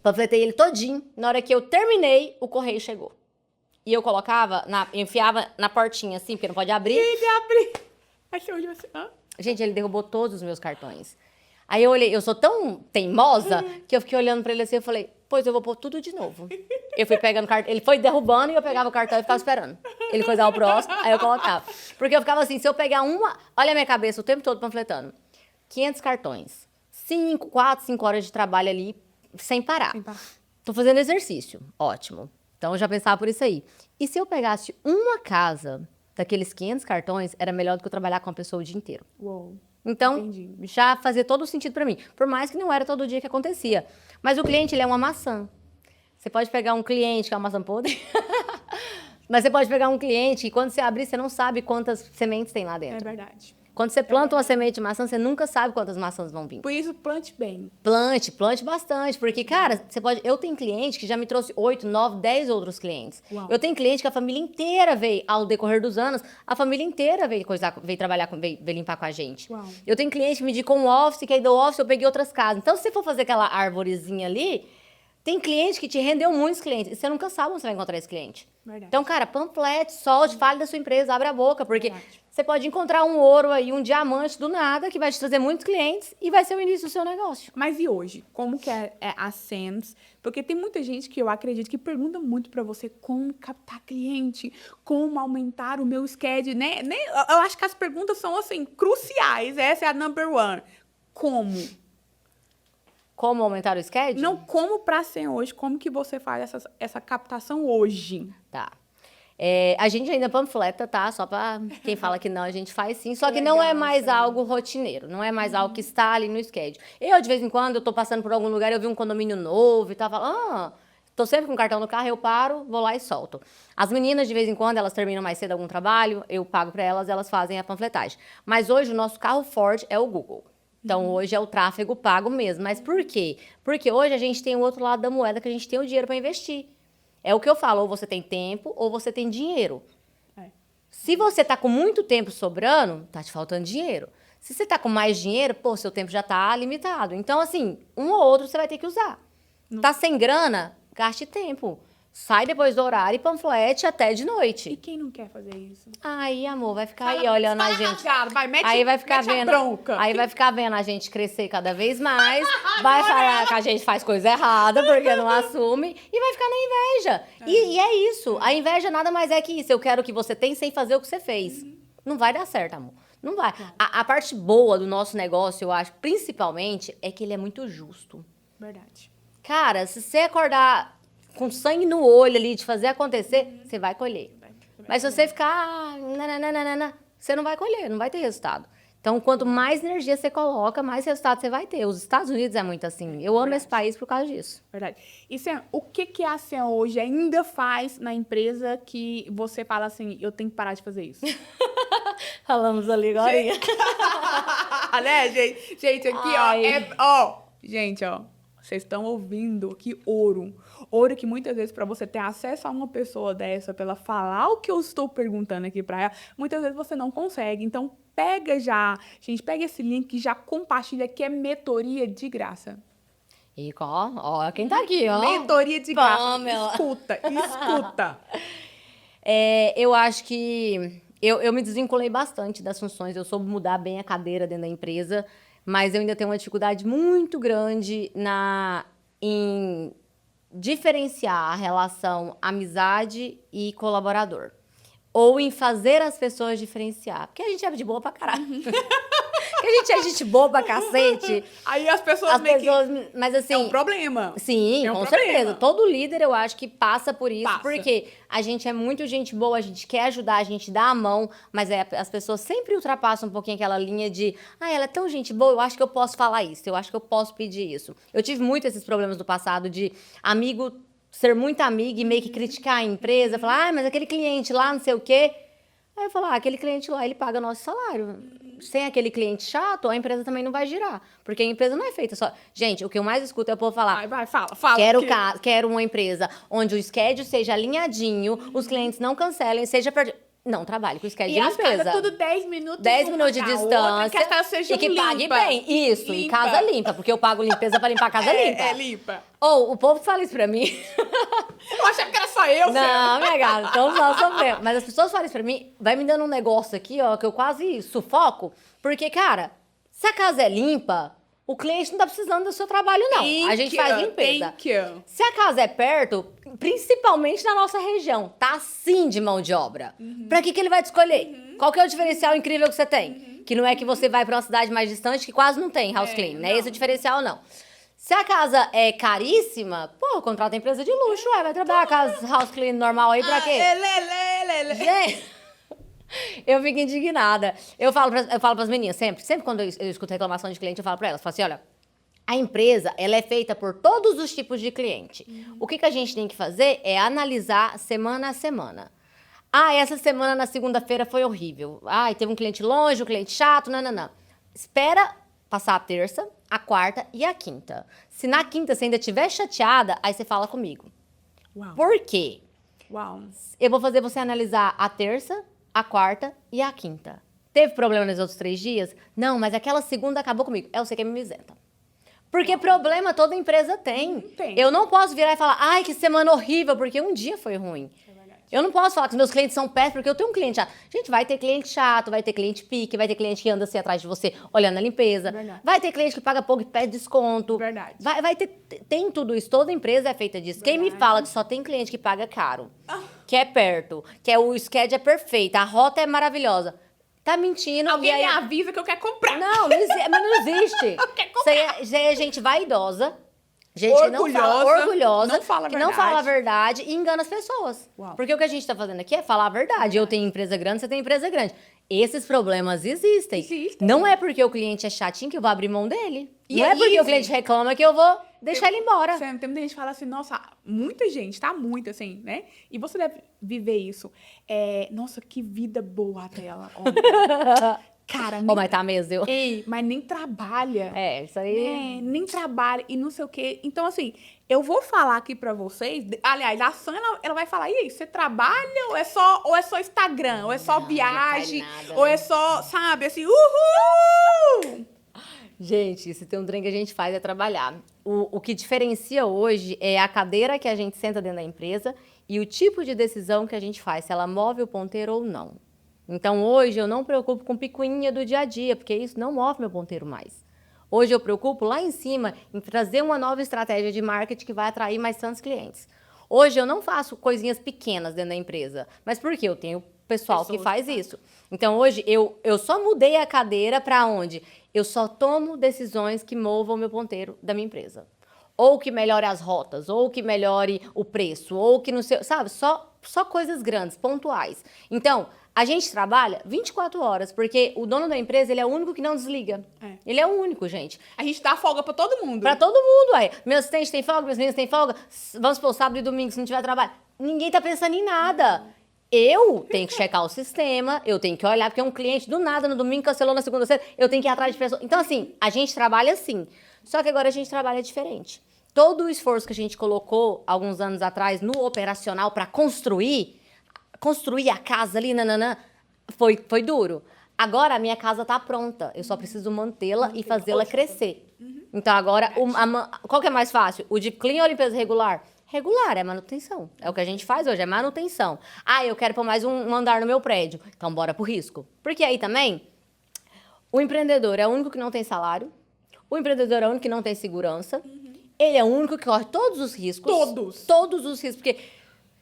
panfletei ele todinho. Na hora que eu terminei, o correio chegou. E eu colocava, enfiava na portinha assim, porque não pode abrir. Ele abre. Achei onde você... Gente, ele derrubou todos os meus cartões. Aí eu olhei, eu sou tão teimosa que eu fiquei olhando pra ele assim, eu falei, pois eu vou pôr tudo de novo. Eu fui pegando cartão, ele foi derrubando e eu pegava o cartão e ficava esperando. Ele foi dar o próximo, aí eu colocava. Porque eu ficava assim, se eu pegar olha a minha cabeça o tempo todo panfletando. 500 cartões. 4, 5 horas de trabalho ali, sem parar. Tô fazendo exercício, ótimo. Então, eu já pensava por isso aí. E se eu pegasse uma casa daqueles 500 cartões, era melhor do que eu trabalhar com uma pessoa o dia inteiro. Uou. Então, Entendi. Já fazia todo o sentido pra mim. Por mais que não era todo dia que acontecia. Mas o cliente, ele é uma maçã. Você pode pegar um cliente que é uma maçã podre. Mas você pode pegar um cliente e quando você abrir, você não sabe quantas sementes tem lá dentro. É verdade. Quando você planta uma semente de maçã, você nunca sabe quantas maçãs vão vir. Por isso, plante bem. Plante bastante. Porque, cara, eu tenho cliente que já me trouxe 8, 9, 10 outros clientes. Uau. Eu tenho cliente que a família inteira veio, ao decorrer dos anos, a família inteira veio trabalhar, veio limpar com a gente. Uau. Eu tenho cliente que me indicou um office, que aí do office eu peguei outras casas. Então, se você for fazer aquela arvorezinha ali, tem cliente que te rendeu muitos clientes. E você nunca sabe onde você vai encontrar esse cliente. Verdade. Então, cara, panflete, solte, fale da sua empresa, abre a boca, porque Verdade. você pode encontrar um ouro aí, um diamante do nada, que vai te trazer muitos clientes e vai ser o início do seu negócio. Mas e hoje? Como que é a Sense? Porque tem muita gente que eu acredito que pergunta muito pra você como captar cliente, como aumentar o meu schedule, né? Eu acho que as perguntas são, assim, cruciais. Essa é a number one. Como? Como aumentar o schedule? Não, como pra ser hoje? Como que você faz essa captação hoje? Tá. A gente ainda panfleta, tá? Só pra quem fala que não, a gente faz sim. Só que Legal, não é mais sério. algo rotineiro. Não é mais algo que está ali no schedule. Eu, de vez em quando, eu tô passando por algum lugar, eu vi um condomínio novo e tal, falo, tô sempre com o cartão no carro, eu paro, vou lá e solto. As meninas, de vez em quando, elas terminam mais cedo algum trabalho, eu pago pra elas, elas fazem a panfletagem. Mas hoje, o nosso carro forte é o Google. Então, hoje é o tráfego pago mesmo. Mas por quê? Porque hoje a gente tem o outro lado da moeda, que a gente tem o dinheiro para investir. É o que eu falo, ou você tem tempo, ou você tem dinheiro. É. Se você tá com muito tempo sobrando, tá te faltando dinheiro. Se você tá com mais dinheiro, pô, seu tempo já tá limitado. Então, assim, um ou outro você vai ter que usar. Tá sem grana? Gaste tempo. Sai depois do horário e panflete até de E noite. quem não quer fazer isso? Aí, amor, vai ficar aí olhando a gente. Rasgado, vai, mete, Aí vai ficar mete a vendo. bronca. Aí vai ficar vendo a gente crescer cada vez mais. Vai falar que a gente faz coisa errada porque não assume. E vai ficar na inveja. E é isso. A inveja nada mais é que isso. Eu quero o que você tem sem fazer o que você fez. Não vai dar certo, amor. Não vai. A parte boa do nosso negócio, eu acho, principalmente, é que ele é muito justo. Verdade. Cara, se você acordar com sangue no olho ali de fazer acontecer, você vai colher. Mas se você ficar, você não vai colher, não vai ter resultado. Então, quanto mais energia você coloca, mais resultado você vai ter. Os Estados Unidos é muito assim. Eu amo esse país por causa disso. Verdade. E Sam, o que a Sam hoje ainda faz na empresa que você fala assim, eu tenho que parar de fazer isso? Falamos ali agora. Né, gente? Gente, aqui, Ai. Gente, vocês estão ouvindo que ouro. Ouro que muitas vezes, para você ter acesso a uma pessoa dessa, pra ela falar o que eu estou perguntando aqui para ela, muitas vezes você não consegue. Então, pega esse link e já compartilha, que é mentoria de graça. E ó, quem tá aqui, ó. Mentoria de graça. Pamela. Escuta. Eu acho que eu me desvinculei bastante das funções. Eu soube mudar bem a cadeira dentro da empresa, mas eu ainda tenho uma dificuldade muito grande em diferenciar a relação amizade e colaborador. Ou em fazer as pessoas diferenciar. Porque a gente é de boa pra caralho. Porque a gente é gente boa pra cacete. Aí as pessoas Mas assim... É um problema. Sim, É um com problema. certeza. Todo líder, eu acho que passa por isso. Passa. Porque a gente é muito gente boa, a gente quer ajudar, a gente dá a mão, mas as pessoas sempre ultrapassam um pouquinho aquela linha de ela é tão gente boa, eu acho que eu posso falar isso, eu acho que eu posso pedir isso. Eu tive muito esses problemas no passado de amigo ser muito amigo e meio que criticar a empresa, falar, mas aquele cliente lá, não sei o quê. Aí eu falo, aquele cliente lá, ele paga nosso salário. Sem aquele cliente chato, a empresa também não vai girar. Porque a empresa não é feita só... Gente, o que eu mais escuto é o povo falar... Vai, fala. Quero uma empresa onde o schedule seja alinhadinho, os clientes não cancelem, seja perdido. Não trabalhe com schedule E de as casas limpeza. tudo 10 minutos. 10 uma minutos de da distância. outra, que as casas sejam e que pague limpas. bem. Isso, e Limpa. casa limpa. Porque eu pago limpeza pra limpar a casa limpa. É limpa. Ou o povo fala isso pra mim... Eu achava que era só eu, Não, minha gata, todos nós sofremos. Mas as pessoas falam isso pra mim, vai me dando um negócio aqui, ó, que eu quase sufoco. Porque, cara, se a casa é limpa, o cliente não tá precisando do seu trabalho, não. A gente faz limpeza. Se a casa é perto, principalmente na nossa região, tá assim de mão de obra. Pra que ele vai te escolher? Qual que é o diferencial incrível que você tem? Que não é que você vai pra uma cidade mais distante que quase não tem house clean, né? Esse é o diferencial, não. Se a casa é caríssima, pô, contrata empresa de luxo, vai trabalhar com as house clean normal aí pra quê? Gente, eu fico indignada. Eu falo pras meninas sempre quando eu escuto reclamação de cliente, eu falo pra elas, falo assim, olha, a empresa, ela é feita por todos os tipos de cliente. O que a gente tem que fazer é analisar semana a semana. Essa semana na segunda-feira foi horrível. Teve um cliente longe, um cliente chato, não. Espera passar a terça, a quarta e a quinta. Se na quinta você ainda estiver chateada, aí você fala comigo. Uau. Por quê? Uau. Eu vou fazer você analisar a terça, a quarta e a quinta. Teve problema nos outros 3 dias? Não, mas aquela segunda acabou comigo. É você que é mimizenta. Porque problema toda empresa tem. Tem. Eu não posso virar e falar, que semana horrível, porque um dia foi ruim. Eu não posso falar que os meus clientes são péssimos, porque eu tenho um cliente chato. Gente, vai ter cliente chato, vai ter cliente pique, vai ter cliente que anda assim atrás de você, olhando a limpeza. Verdade. Vai ter cliente que paga pouco e pede desconto. Verdade. Vai ter... Tem tudo isso. Toda empresa é feita disso. Quem me fala que só tem cliente que paga caro, que é perto, que o schedule é perfeito, a rota é maravilhosa, tá mentindo. Alguém e aí... me avisa que eu quero comprar. Não, mas não existe. Quer comprar. Isso aí é gente vaidosa. Gente que não fala, orgulhosa, não fala a que não verdade. fala a verdade e engana as pessoas. Uau. Porque o que a gente tá fazendo aqui é falar a verdade. Eu tenho empresa grande, você tem empresa grande. Esses problemas existem. Existem. Não é porque o cliente é chatinho que eu vou abrir mão dele. E não é é porque easy. o cliente reclama que eu vou deixar ele embora. Sam, tem muita gente que fala assim, nossa, muita gente, tá? Muito assim, né? E você deve viver isso. Nossa, que vida boa dela. Olha. Cara, Ô, mas tá mesmo, eu... Ei, mas nem trabalha. Isso aí... Nem trabalha e não sei o quê. Então, assim, eu vou falar aqui pra vocês. Aliás, a Sam, ela vai falar, e aí, você trabalha ou é só Instagram? Ou é só Não, viagem? não faz nada, Ou né? é só, sabe, assim, uhul! Gente, se tem um trem que a gente faz é trabalhar. O que diferencia hoje é a cadeira que a gente senta dentro da empresa e o tipo de decisão que a gente faz, se ela move o ponteiro ou não. Então, hoje, eu não me preocupo com picuinha do dia a dia, porque isso não move meu ponteiro mais. Hoje, eu preocupo lá em cima em trazer uma nova estratégia de marketing que vai atrair mais tantos clientes. Hoje, eu não faço coisinhas pequenas dentro da empresa. Mas por quê? Eu tenho pessoal que faz isso. Então, hoje, eu só mudei a cadeira para onde? Eu só tomo decisões que movam o meu ponteiro da minha empresa. Ou que melhore as rotas, ou que melhore o preço, ou que não sei, sabe? Só coisas grandes, pontuais. Então, a gente trabalha 24 horas, porque o dono da empresa, ele é o único que não desliga. Ele é o único, gente. A gente dá folga pra todo mundo. Pra todo mundo, aí. Meus assistentes têm folga, meus meninos têm folga. Vamos supor, sábado e domingo, se não tiver trabalho. Ninguém tá pensando em nada. Eu tenho que checar o sistema, eu tenho que olhar, porque um cliente do nada no domingo cancelou na segunda-feira, eu tenho que ir atrás de pessoas. Então, assim, a gente trabalha assim. Só que agora a gente trabalha diferente. Todo o esforço que a gente colocou alguns anos atrás no operacional para construir a casa ali, nananã, foi duro. Agora a minha casa tá pronta, eu só preciso mantê-la e fazê-la crescer. Então agora, qual que é mais fácil? O de clean ou limpeza regular? Regular, é manutenção. É o que a gente faz hoje, é manutenção. Ah, eu quero pôr mais um andar no meu prédio. Então bora pro risco. Porque aí também, o empreendedor é o único que não tem salário, o empreendedor é o único que não tem segurança, ele é o único que corre todos os riscos. Todos os riscos, porque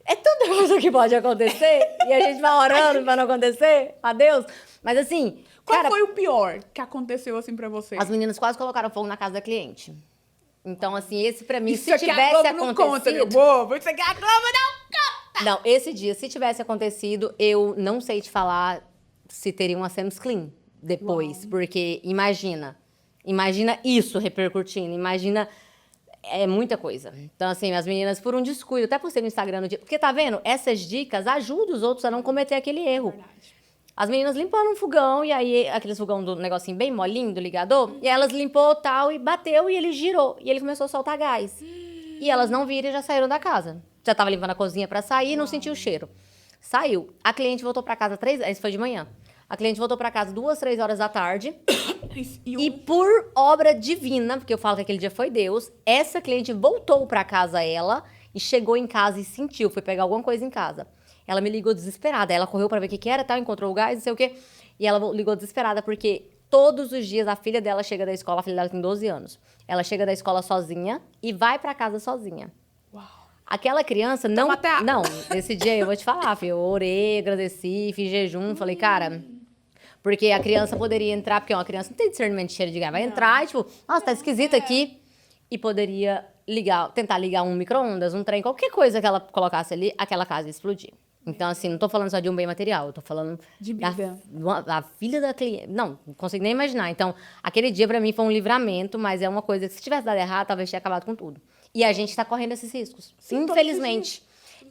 é tanta coisa que pode acontecer e a gente vai orando pra não acontecer, a Deus. Mas assim, Qual foi o pior que aconteceu assim pra você? as meninas quase colocaram fogo na casa da cliente. Então, assim, esse pra mim, Isso se aqui a tivesse Globo não conta, meu acontecido... povo. Isso aqui a Globo não conta. Não, esse dia, se tivesse acontecido, eu não sei te falar se teria uma Sam's Clean depois. Porque imagina isso repercutindo, imagina... É muita coisa. Então, assim, as meninas, por um descuido, até postei no Instagram no dia... Porque, tá vendo? Essas dicas ajudam os outros a não cometer aquele erro. Verdade. As meninas limparam um fogão, e aí, aqueles fogão do negocinho bem molinho, do ligador, e elas limpou tal, e bateu, e ele girou. E ele começou a soltar gás. E elas não viram e já saíram da casa. Já tava limpando a cozinha pra sair e não sentiu o cheiro. Saiu. A cliente voltou pra casa isso foi de manhã. A cliente voltou pra casa 2, 3 horas da tarde. E por obra divina, porque eu falo que aquele dia foi Deus, essa cliente voltou pra casa ela e chegou em casa e sentiu, foi pegar alguma coisa em casa. Ela me ligou desesperada, ela correu pra ver o que era, tal, encontrou o gás, não sei o quê. E ela ligou desesperada porque todos os dias a filha dela chega da escola, a filha dela tem 12 anos. Ela chega da escola sozinha e vai pra casa sozinha. Uau. Aquela criança não... até... Não, nesse dia eu vou te falar, filho, eu orei, agradeci, fiz jejum, falei, cara... Porque a criança poderia entrar, porque uma criança não tem discernimento de cheiro de gás, vai entrar e tipo, nossa, tá esquisito aqui. E poderia tentar ligar um micro-ondas, um trem, qualquer coisa que ela colocasse ali, aquela casa ia explodir. Então, assim, não tô falando só de um bem material, eu tô falando de vida. Da filha da cliente. Não consigo nem imaginar. Então, aquele dia pra mim foi um livramento, mas é uma coisa que se tivesse dado errado, talvez tinha acabado com tudo. E a gente tá correndo esses riscos. Sim, infelizmente.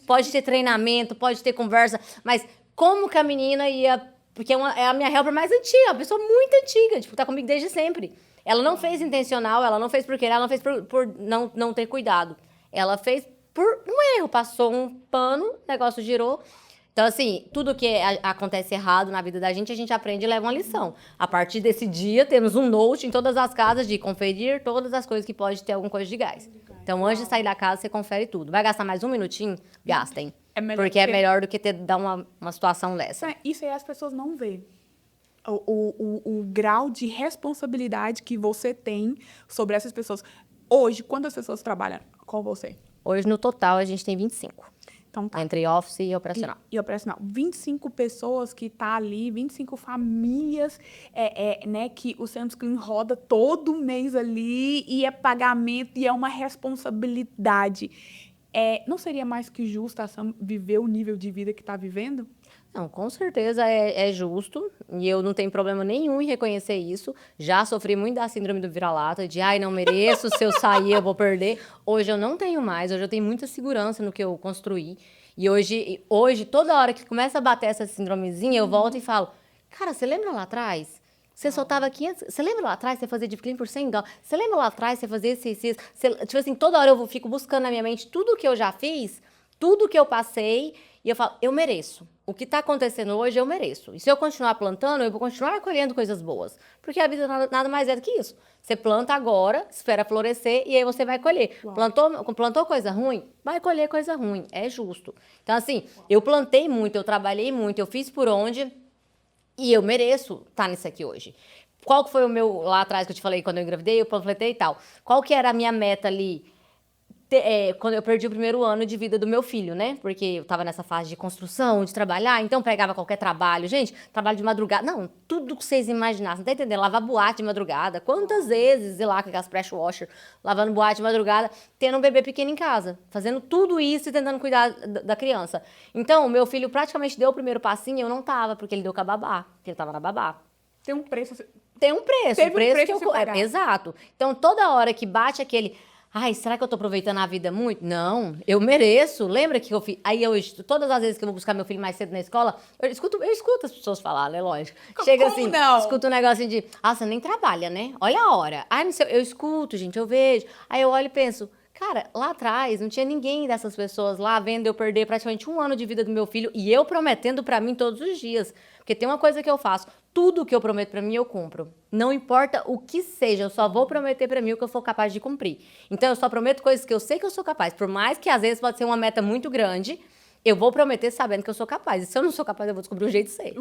Pode ter treinamento, pode ter conversa, mas como que a menina ia... Porque é a minha helper mais antiga, uma pessoa muito antiga, tipo, tá comigo desde sempre. Ela não fez intencional, ela não fez por querer, ela não fez por não ter cuidado. Ela fez por um erro, passou um pano, o negócio girou. Então, assim, tudo que acontece errado na vida da gente aprende e leva uma lição. A partir desse dia, temos um note em todas as casas de conferir todas as coisas que pode ter alguma coisa de gás. Então, antes de sair da casa, você confere tudo. Vai gastar mais um minutinho? Gastem. Porque é melhor do que dar uma situação dessa. Isso aí as pessoas não vê. O grau de responsabilidade que você tem sobre essas pessoas. Hoje, quantas pessoas trabalham com você? Hoje, no total, a gente tem 25. Então, tá. Entre office e operacional. E operacional. 25 pessoas que tá ali, 25 famílias, né, que o Sam's Clean roda todo mês ali, e é pagamento, e é uma responsabilidade. Não seria mais que justo a Sam viver o nível de vida que está vivendo? Não, com certeza é justo, e eu não tenho problema nenhum em reconhecer isso. Já sofri muito da síndrome do vira-lata, de não mereço, se eu sair eu vou perder. Hoje eu não tenho mais, hoje eu tenho muita segurança no que eu construí. E hoje toda hora que começa a bater essa síndromezinha, eu volto e falo, cara, você lembra lá atrás? Você soltava 500... Você lembra lá atrás você fazia deep clean por $100? Você lembra lá atrás você fazia esse... Tipo assim, toda hora eu fico buscando na minha mente tudo que eu já fiz, tudo que eu passei, e eu falo, eu mereço. O que está acontecendo hoje, eu mereço. E se eu continuar plantando, eu vou continuar colhendo coisas boas. Porque a vida nada mais é do que isso. Você planta agora, espera florescer, e aí você vai colher. Plantou coisa ruim? Vai colher coisa ruim. É justo. Então, assim, eu plantei muito, eu trabalhei muito, eu fiz por onde... E eu mereço estar nisso aqui hoje. Qual que foi o meu, lá atrás que eu te falei, quando eu engravidei, eu panfletei e tal. Qual que era a minha meta ali, quando eu perdi o primeiro ano de vida do meu filho, né? Porque eu tava nessa fase de construção, de trabalhar, então pegava qualquer trabalho. Gente, trabalho de madrugada, não, tudo que vocês imaginassem, não tá entendendo? Lavar boate de madrugada, quantas vezes, ir lá com aquelas pressure washer, lavando boate de madrugada, tendo um bebê pequeno em casa, fazendo tudo isso e tentando cuidar da criança. Então, o meu filho praticamente deu o primeiro passinho, eu não tava, porque ele deu com a babá, porque ele tava na babá. Tem um preço. Tem um preço, Teve o preço, um preço que pra você eu... pagar. Exato. Então, toda hora que bate aquele... Ai, será que eu tô aproveitando a vida muito? Não, eu mereço. Lembra que eu fiz... Aí, todas as vezes que eu vou buscar meu filho mais cedo na escola, eu escuto as pessoas falarem, né? Lógico. Chega Como assim, não? escuto um negocinho de... Ah, você nem trabalha, né? Olha a hora. Ai, não sei, eu escuto, gente, eu vejo. Aí eu olho e penso... Cara, lá atrás não tinha ninguém dessas pessoas lá vendo eu perder praticamente 1 ano de vida do meu filho e eu prometendo pra mim todos os dias. Porque tem uma coisa que eu faço, tudo que eu prometo pra mim eu cumpro. Não importa o que seja, eu só vou prometer pra mim o que eu for capaz de cumprir. Então eu só prometo coisas que eu sei que eu sou capaz, por mais que às vezes pode ser uma meta muito grande, eu vou prometer sabendo que eu sou capaz. E se eu não sou capaz, eu vou descobrir um jeito de ser.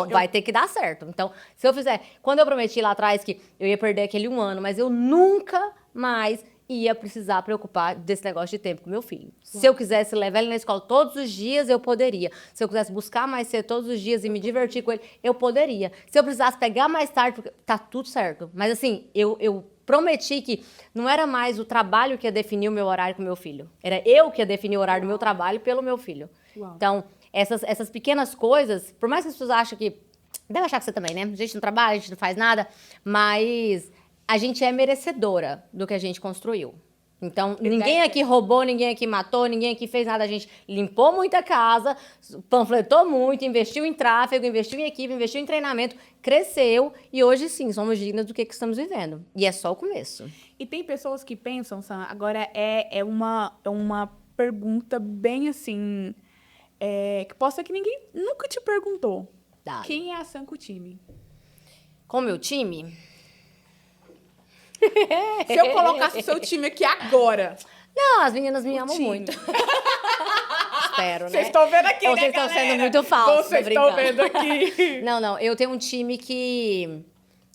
Vai ter que dar certo. Então, se eu fizer... Quando eu prometi lá atrás que eu ia perder aquele 1 ano, mas eu nunca mais ia precisar preocupar desse negócio de tempo com meu filho. Se eu quisesse levar ele na escola todos os dias, eu poderia. Se eu quisesse buscar mais cedo todos os dias e me divertir com ele, eu poderia. Se eu precisasse pegar mais tarde, porque tá tudo certo. Mas assim, eu prometi que não era mais o trabalho que ia definir o meu horário com meu filho. Era eu que ia definir o horário do meu trabalho pelo meu filho. Uau. Então, essas pequenas coisas, por mais que as pessoas achem que... Deve achar que você também, né? A gente não trabalha, a gente não faz nada, mas... A gente é merecedora do que a gente construiu. Então, ninguém aqui roubou, ninguém aqui matou, ninguém aqui fez nada. A gente limpou muita casa, panfletou muito, investiu em tráfego, investiu em equipe, investiu em treinamento, cresceu e hoje sim, somos dignas do que estamos vivendo. E é só o começo. E tem pessoas que pensam, Sam, agora é uma pergunta bem assim, que possa ser que ninguém nunca te perguntou. Dá. Quem é a Sam com o time? Com o meu time... Se eu colocasse o seu time aqui agora... Não, as meninas me amam time. muito. Espero, né? Vocês estão vendo aqui, Ou né, vocês estão galera? sendo muito falsos. Vocês estão vendo aqui. Não, eu tenho um time que...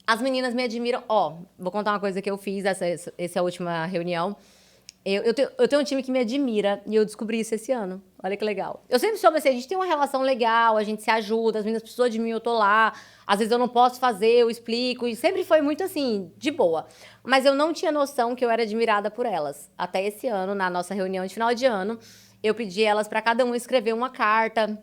As meninas me admiram. Vou contar uma coisa que eu fiz, essa é a última reunião. Eu tenho um time que me admira e eu descobri isso esse ano. Olha que legal. Eu sempre soube assim, a gente tem uma relação legal, a gente se ajuda, as meninas precisam de mim, eu tô lá. Às vezes eu não posso fazer, eu explico. E sempre foi muito assim, de boa. Mas eu não tinha noção que eu era admirada por elas. Até esse ano, na nossa reunião de final de ano, eu pedi elas para cada um escrever uma carta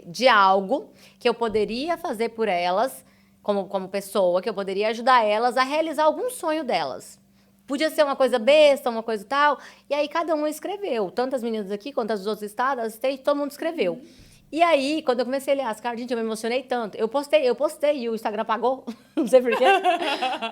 de algo que eu poderia fazer por elas, como pessoa, que eu poderia ajudar elas a realizar algum sonho delas. Podia ser uma coisa besta, uma coisa tal. E aí cada um escreveu. Tanto as meninas aqui quanto as dos outros estados, todo mundo escreveu. E aí, quando eu comecei a ler as cartas, gente, eu me emocionei tanto. Eu postei e o Instagram pagou. Não sei por quê.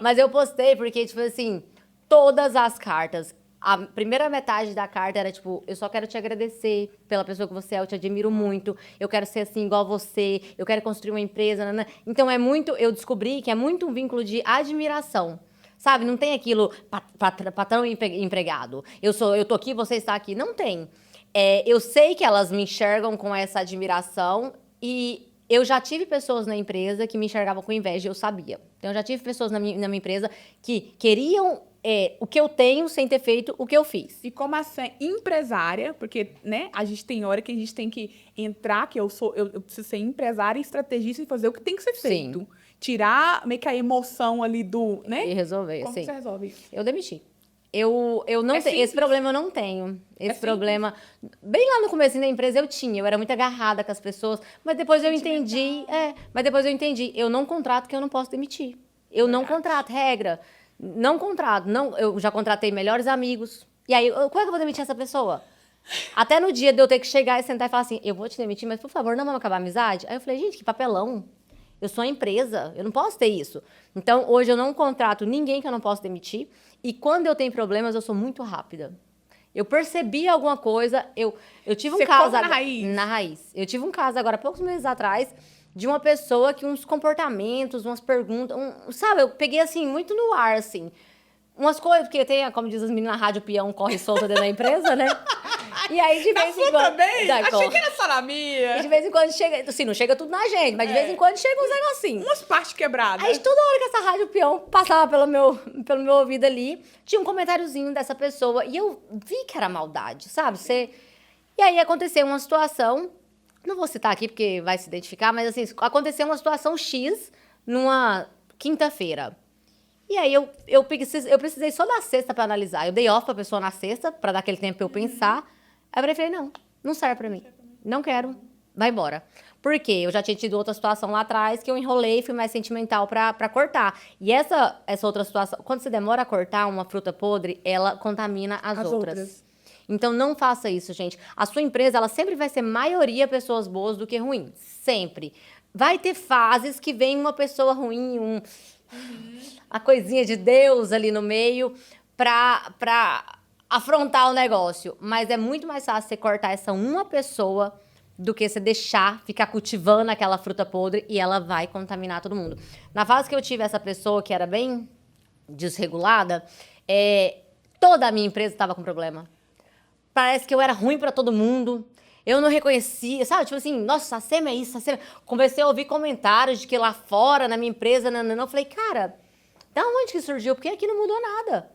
Mas eu postei porque, tipo assim, todas as cartas. A primeira metade da carta era tipo, eu só quero te agradecer pela pessoa que você é, eu te admiro muito, eu quero ser assim igual você, eu quero construir uma empresa. Nanã. Então eu descobri que é muito um vínculo de admiração. Sabe, não tem aquilo patrão e empregado. Eu tô aqui, você está aqui. Não tem. Eu sei que elas me enxergam com essa admiração e eu já tive pessoas na empresa que me enxergavam com inveja, eu sabia. Então, eu já tive pessoas na minha empresa que queriam o que eu tenho sem ter feito o que eu fiz. E como a Sam empresária, porque, né, a gente tem hora que a gente tem que entrar, que eu preciso ser empresária, estrategista e fazer o que tem que ser feito. Sim. Tirar meio que a emoção ali do, né? E resolver, Como assim. você resolve isso? Eu demiti. Eu não tenho. simples. Esse problema eu não tenho. Esse problema. Bem lá no começo da empresa eu tinha. Eu era muito agarrada com as pessoas. Mas depois eu entendi. Mas depois eu entendi. Eu não contrato que eu não posso demitir. Eu não contrato, regra. Não contrato. Não, eu já contratei melhores amigos. E aí, como é que eu vou demitir essa pessoa? Até no dia de eu ter que chegar e sentar e falar assim, eu vou te demitir, mas por favor, não vamos acabar a amizade? Aí eu falei, gente, que papelão. Eu sou uma empresa, eu não posso ter isso. Então, hoje eu não contrato ninguém que eu não posso demitir. E quando eu tenho problemas, eu sou muito rápida. Eu percebi alguma coisa, eu tive um Você caso... corta na raiz? Na raiz. Eu tive um caso agora, poucos meses atrás, de uma pessoa que uns comportamentos, umas perguntas... sabe, eu peguei assim, muito no ar, assim. Umas coisas, porque tem, como diz as meninas, rádio peão corre solta dentro da empresa, né? E aí, de vez em quando... também? Da- Achei que era só na minha. E de vez em quando chega... Assim, não chega tudo na gente, mas de vez em quando chega uns negocinhos. Umas partes quebradas. Aí, toda hora que essa rádio peão passava pelo meu ouvido ali, tinha um comentáriozinho dessa pessoa. E eu vi que era maldade, sabe? E aí, aconteceu uma situação... Não vou citar aqui, porque vai se identificar, mas assim, aconteceu uma situação X numa quinta-feira. E aí, eu precisei só da sexta pra analisar. Eu dei off pra pessoa na sexta, pra dar aquele tempo pra eu pensar. Aí eu falei, não serve pra mim. Não quero, vai embora. Por quê? Eu já tinha tido outra situação lá atrás que eu enrolei e fui mais sentimental pra cortar. E essa outra situação, quando você demora a cortar uma fruta podre, ela contamina as outras. Então, não faça isso, gente. A sua empresa, ela sempre vai ser maioria pessoas boas do que ruins. Sempre. Vai ter fases que vem uma pessoa ruim, a coisinha de Deus ali no meio pra afrontar o negócio. Mas é muito mais fácil você cortar essa uma pessoa do que você deixar ficar cultivando aquela fruta podre e ela vai contaminar todo mundo. Na fase que eu tive essa pessoa que era bem desregulada, toda a minha empresa estava com problema. Parece que eu era ruim pra todo mundo. Eu não reconhecia, sabe? Tipo assim, nossa, a SEMA é isso, a SEMA... Comecei a ouvir comentários de que lá fora, na minha empresa, eu falei, cara, da onde que surgiu? Porque aqui não mudou nada.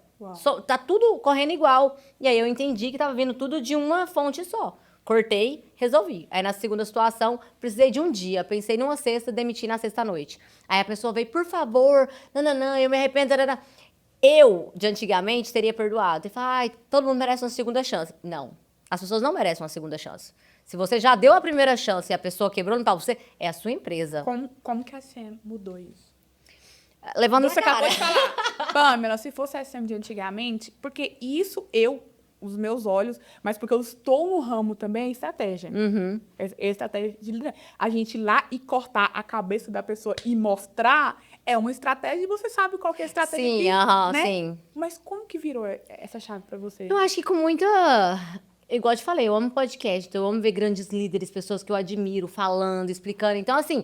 Tá tudo correndo igual. E aí eu entendi que tava vindo tudo de uma fonte só. Cortei, resolvi. Aí na segunda situação, precisei de um dia. Pensei numa sexta, demiti na sexta-noite. Aí a pessoa veio, por favor, não, eu me arrependo, Eu, de antigamente, teria perdoado. E falei, todo mundo merece uma segunda chance. Não. As pessoas não merecem uma segunda chance. Se você já deu a primeira chance e a pessoa quebrou no pau você, é a sua empresa. Como que a SM mudou isso? Levando Você na cara. acabou de falar. Pamela, se fosse a SM de antigamente, porque isso os meus olhos, mas porque eu estou no ramo também, é estratégia. É estratégia de liderança. A gente ir lá e cortar a cabeça da pessoa e mostrar é uma estratégia e você sabe qual que é a estratégia. Sim, né? sim. Mas como que virou essa chave pra você? Eu acho que com muita... Igual eu te falei, eu amo podcast, então eu amo ver grandes líderes, pessoas que eu admiro, falando, explicando. Então, assim,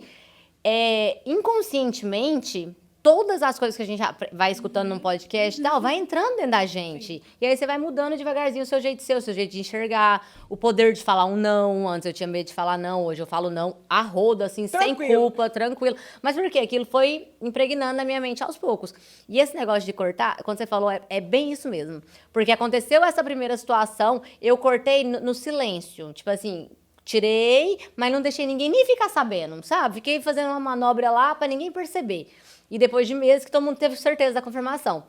inconscientemente, todas as coisas que a gente vai escutando num podcast e tal, vai entrando dentro da gente. E aí você vai mudando devagarzinho o seu jeito de ser, o seu jeito de enxergar, o poder de falar um não. Antes eu tinha medo de falar não, hoje eu falo não a rodo, assim, sem culpa, tranquilo. Mas por quê? Aquilo foi impregnando na minha mente aos poucos. E esse negócio de cortar, quando você falou, é bem isso mesmo. Porque aconteceu essa primeira situação, eu cortei no silêncio. Tipo assim, tirei, mas não deixei ninguém nem ficar sabendo, sabe? Fiquei fazendo uma manobra lá pra ninguém perceber. E depois de meses que todo mundo teve certeza da confirmação.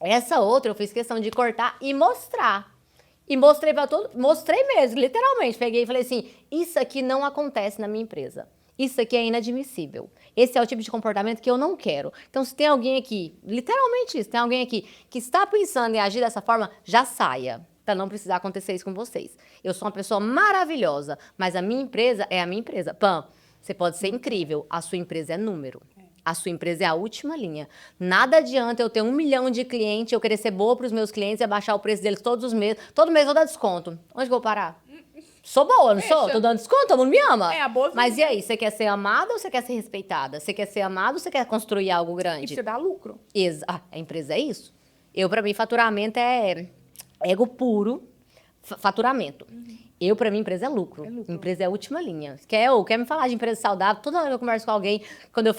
Essa outra eu fiz questão de cortar e mostrar. E mostrei pra todo... Mostrei mesmo, literalmente. Peguei e falei assim, isso aqui não acontece na minha empresa. Isso aqui é inadmissível. Esse é o tipo de comportamento que eu não quero. Então, se tem alguém aqui, literalmente isso, tem alguém aqui que está pensando em agir dessa forma, já saia. Pra não precisar acontecer isso com vocês. Eu sou uma pessoa maravilhosa, mas a minha empresa é a minha empresa. Pam, você pode ser incrível, a sua empresa é número. A sua empresa é a última linha. Nada adianta eu ter 1 milhão de clientes, eu querer ser boa para os meus clientes e abaixar o preço deles todos os meses. Todo mês eu vou dar desconto. Onde que eu vou parar? Sou boa, não sou? Tô dando desconto, todo mundo me ama. A boa Mas e aí, você quer ser amada ou você quer ser respeitada? Você quer ser amada ou você quer construir algo grande? E você dá lucro. A empresa é isso. Para mim, faturamento é ego puro, faturamento. Para mim, empresa é lucro. Empresa é a última linha. Quer me falar de empresa saudável? Toda hora que eu converso com alguém, quando eu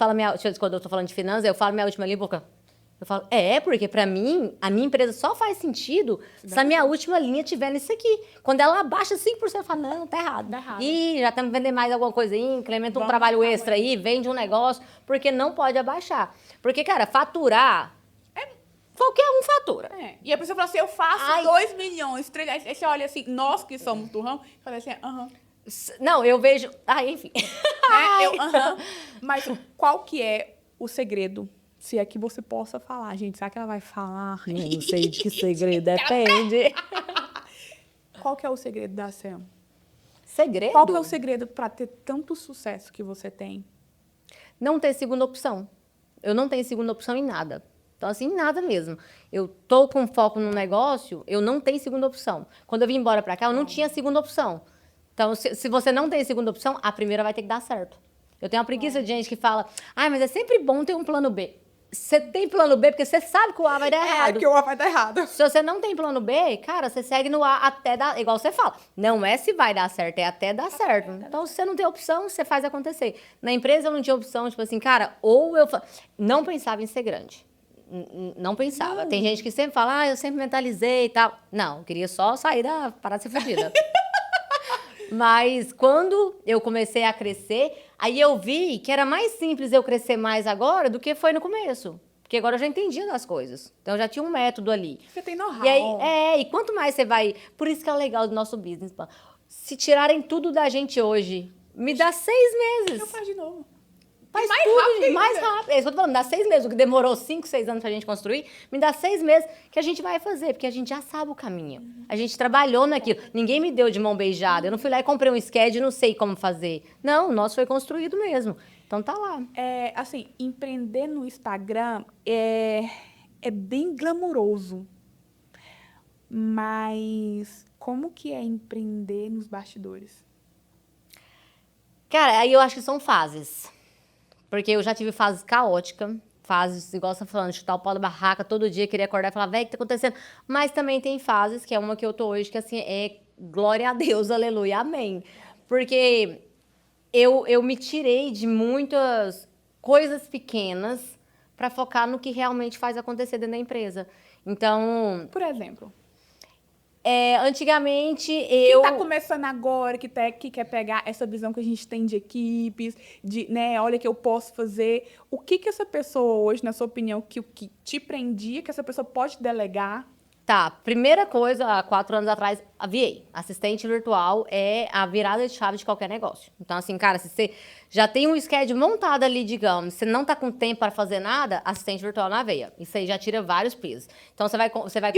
tô falando de finanças, eu falo minha última linha, porque eu falo, porque para mim, a minha empresa só faz sentido se a minha última linha tiver nisso aqui. Quando ela abaixa 5%, eu falo, não, tá errado. Ih, já estamos vendendo mais alguma coisa aí, incrementa um trabalho extra aí, vende um negócio, porque não pode abaixar. Porque, cara, faturar... Qualquer um fatura. E a pessoa fala assim, eu faço 2 milhões, 3 milhões. Aí você olha assim, nós que somos do ramo, fala assim, Não, eu vejo... enfim. Mas qual que é o segredo? Se é que você possa falar, gente. Será que ela vai falar? Eu não sei de que segredo, depende. Qual que é o segredo da SEM? Segredo? Qual que é o segredo para ter tanto sucesso que você tem? não ter segunda opção. Eu não tenho segunda opção em nada. Então, assim, em nada mesmo. Eu tô com foco no negócio, eu não tenho segunda opção. Quando eu vim embora para cá, eu não tinha segunda opção. Então, se você não tem segunda opção, a primeira vai ter que dar certo. Eu tenho uma preguiça de gente que fala, mas é sempre bom ter um plano B. Você tem plano B porque você sabe que o A vai dar errado. É, que o A vai dar errado. Se você não tem plano B, cara, você segue no A até dar... Igual você fala, não é se vai dar certo, é até dar certo. Então, se você não tem opção, você faz acontecer. Na empresa, eu não tinha opção, tipo assim, cara, ou eu... Não pensava em ser grande. Não pensava. Não. Tem gente que sempre fala, eu sempre mentalizei e tal. Não, eu queria só sair da parada de ser fodida. Mas quando eu comecei a crescer, aí eu vi que era mais simples eu crescer mais agora do que foi no começo. Porque agora eu já entendia das coisas. Então eu já tinha um método ali. Você tem know-how. E aí, e quanto mais você vai... Por isso que é o legal do nosso business. Pá. Se tirarem tudo da gente hoje, me dá 6 meses. Eu faço de novo. Faz mais tudo rápido mais ainda. rápido. É isso que eu tô falando, dá 6 meses. O que demorou 5, 6 anos pra gente construir, me dá 6 meses que a gente vai fazer, porque a gente já sabe o caminho. A gente trabalhou naquilo. Ninguém me deu de mão beijada. Eu não fui lá e comprei um sketch e não sei como fazer. Não, o nosso foi construído mesmo. Então tá lá. Assim, empreender no Instagram é bem glamuroso. Mas como que é empreender nos bastidores? Cara, aí eu acho que são fases. Porque eu já tive fases caóticas, fases, igual você tá falando, chutar o pau da barraca todo dia, queria acordar e falar, velho, o que tá acontecendo? Mas também tem fases, que é uma que eu tô hoje, que assim, é glória a Deus, aleluia, amém. Porque eu me tirei de muitas coisas pequenas para focar no que realmente faz acontecer dentro da empresa. Então, Por exemplo, antigamente quem eu... tá começando agora, que quer pegar essa visão que a gente tem de equipes, de, né, olha que eu posso fazer, o que essa pessoa hoje, na sua opinião, que te prendia, que essa pessoa pode delegar? Tá, primeira coisa, há 4 anos atrás, a VA, assistente virtual, é a virada de chave de qualquer negócio. Então, assim, cara, se você já tem um schedule montado ali, digamos, você não tá com tempo para fazer nada, assistente virtual na veia. Isso aí já tira vários pesos. Então, você vai E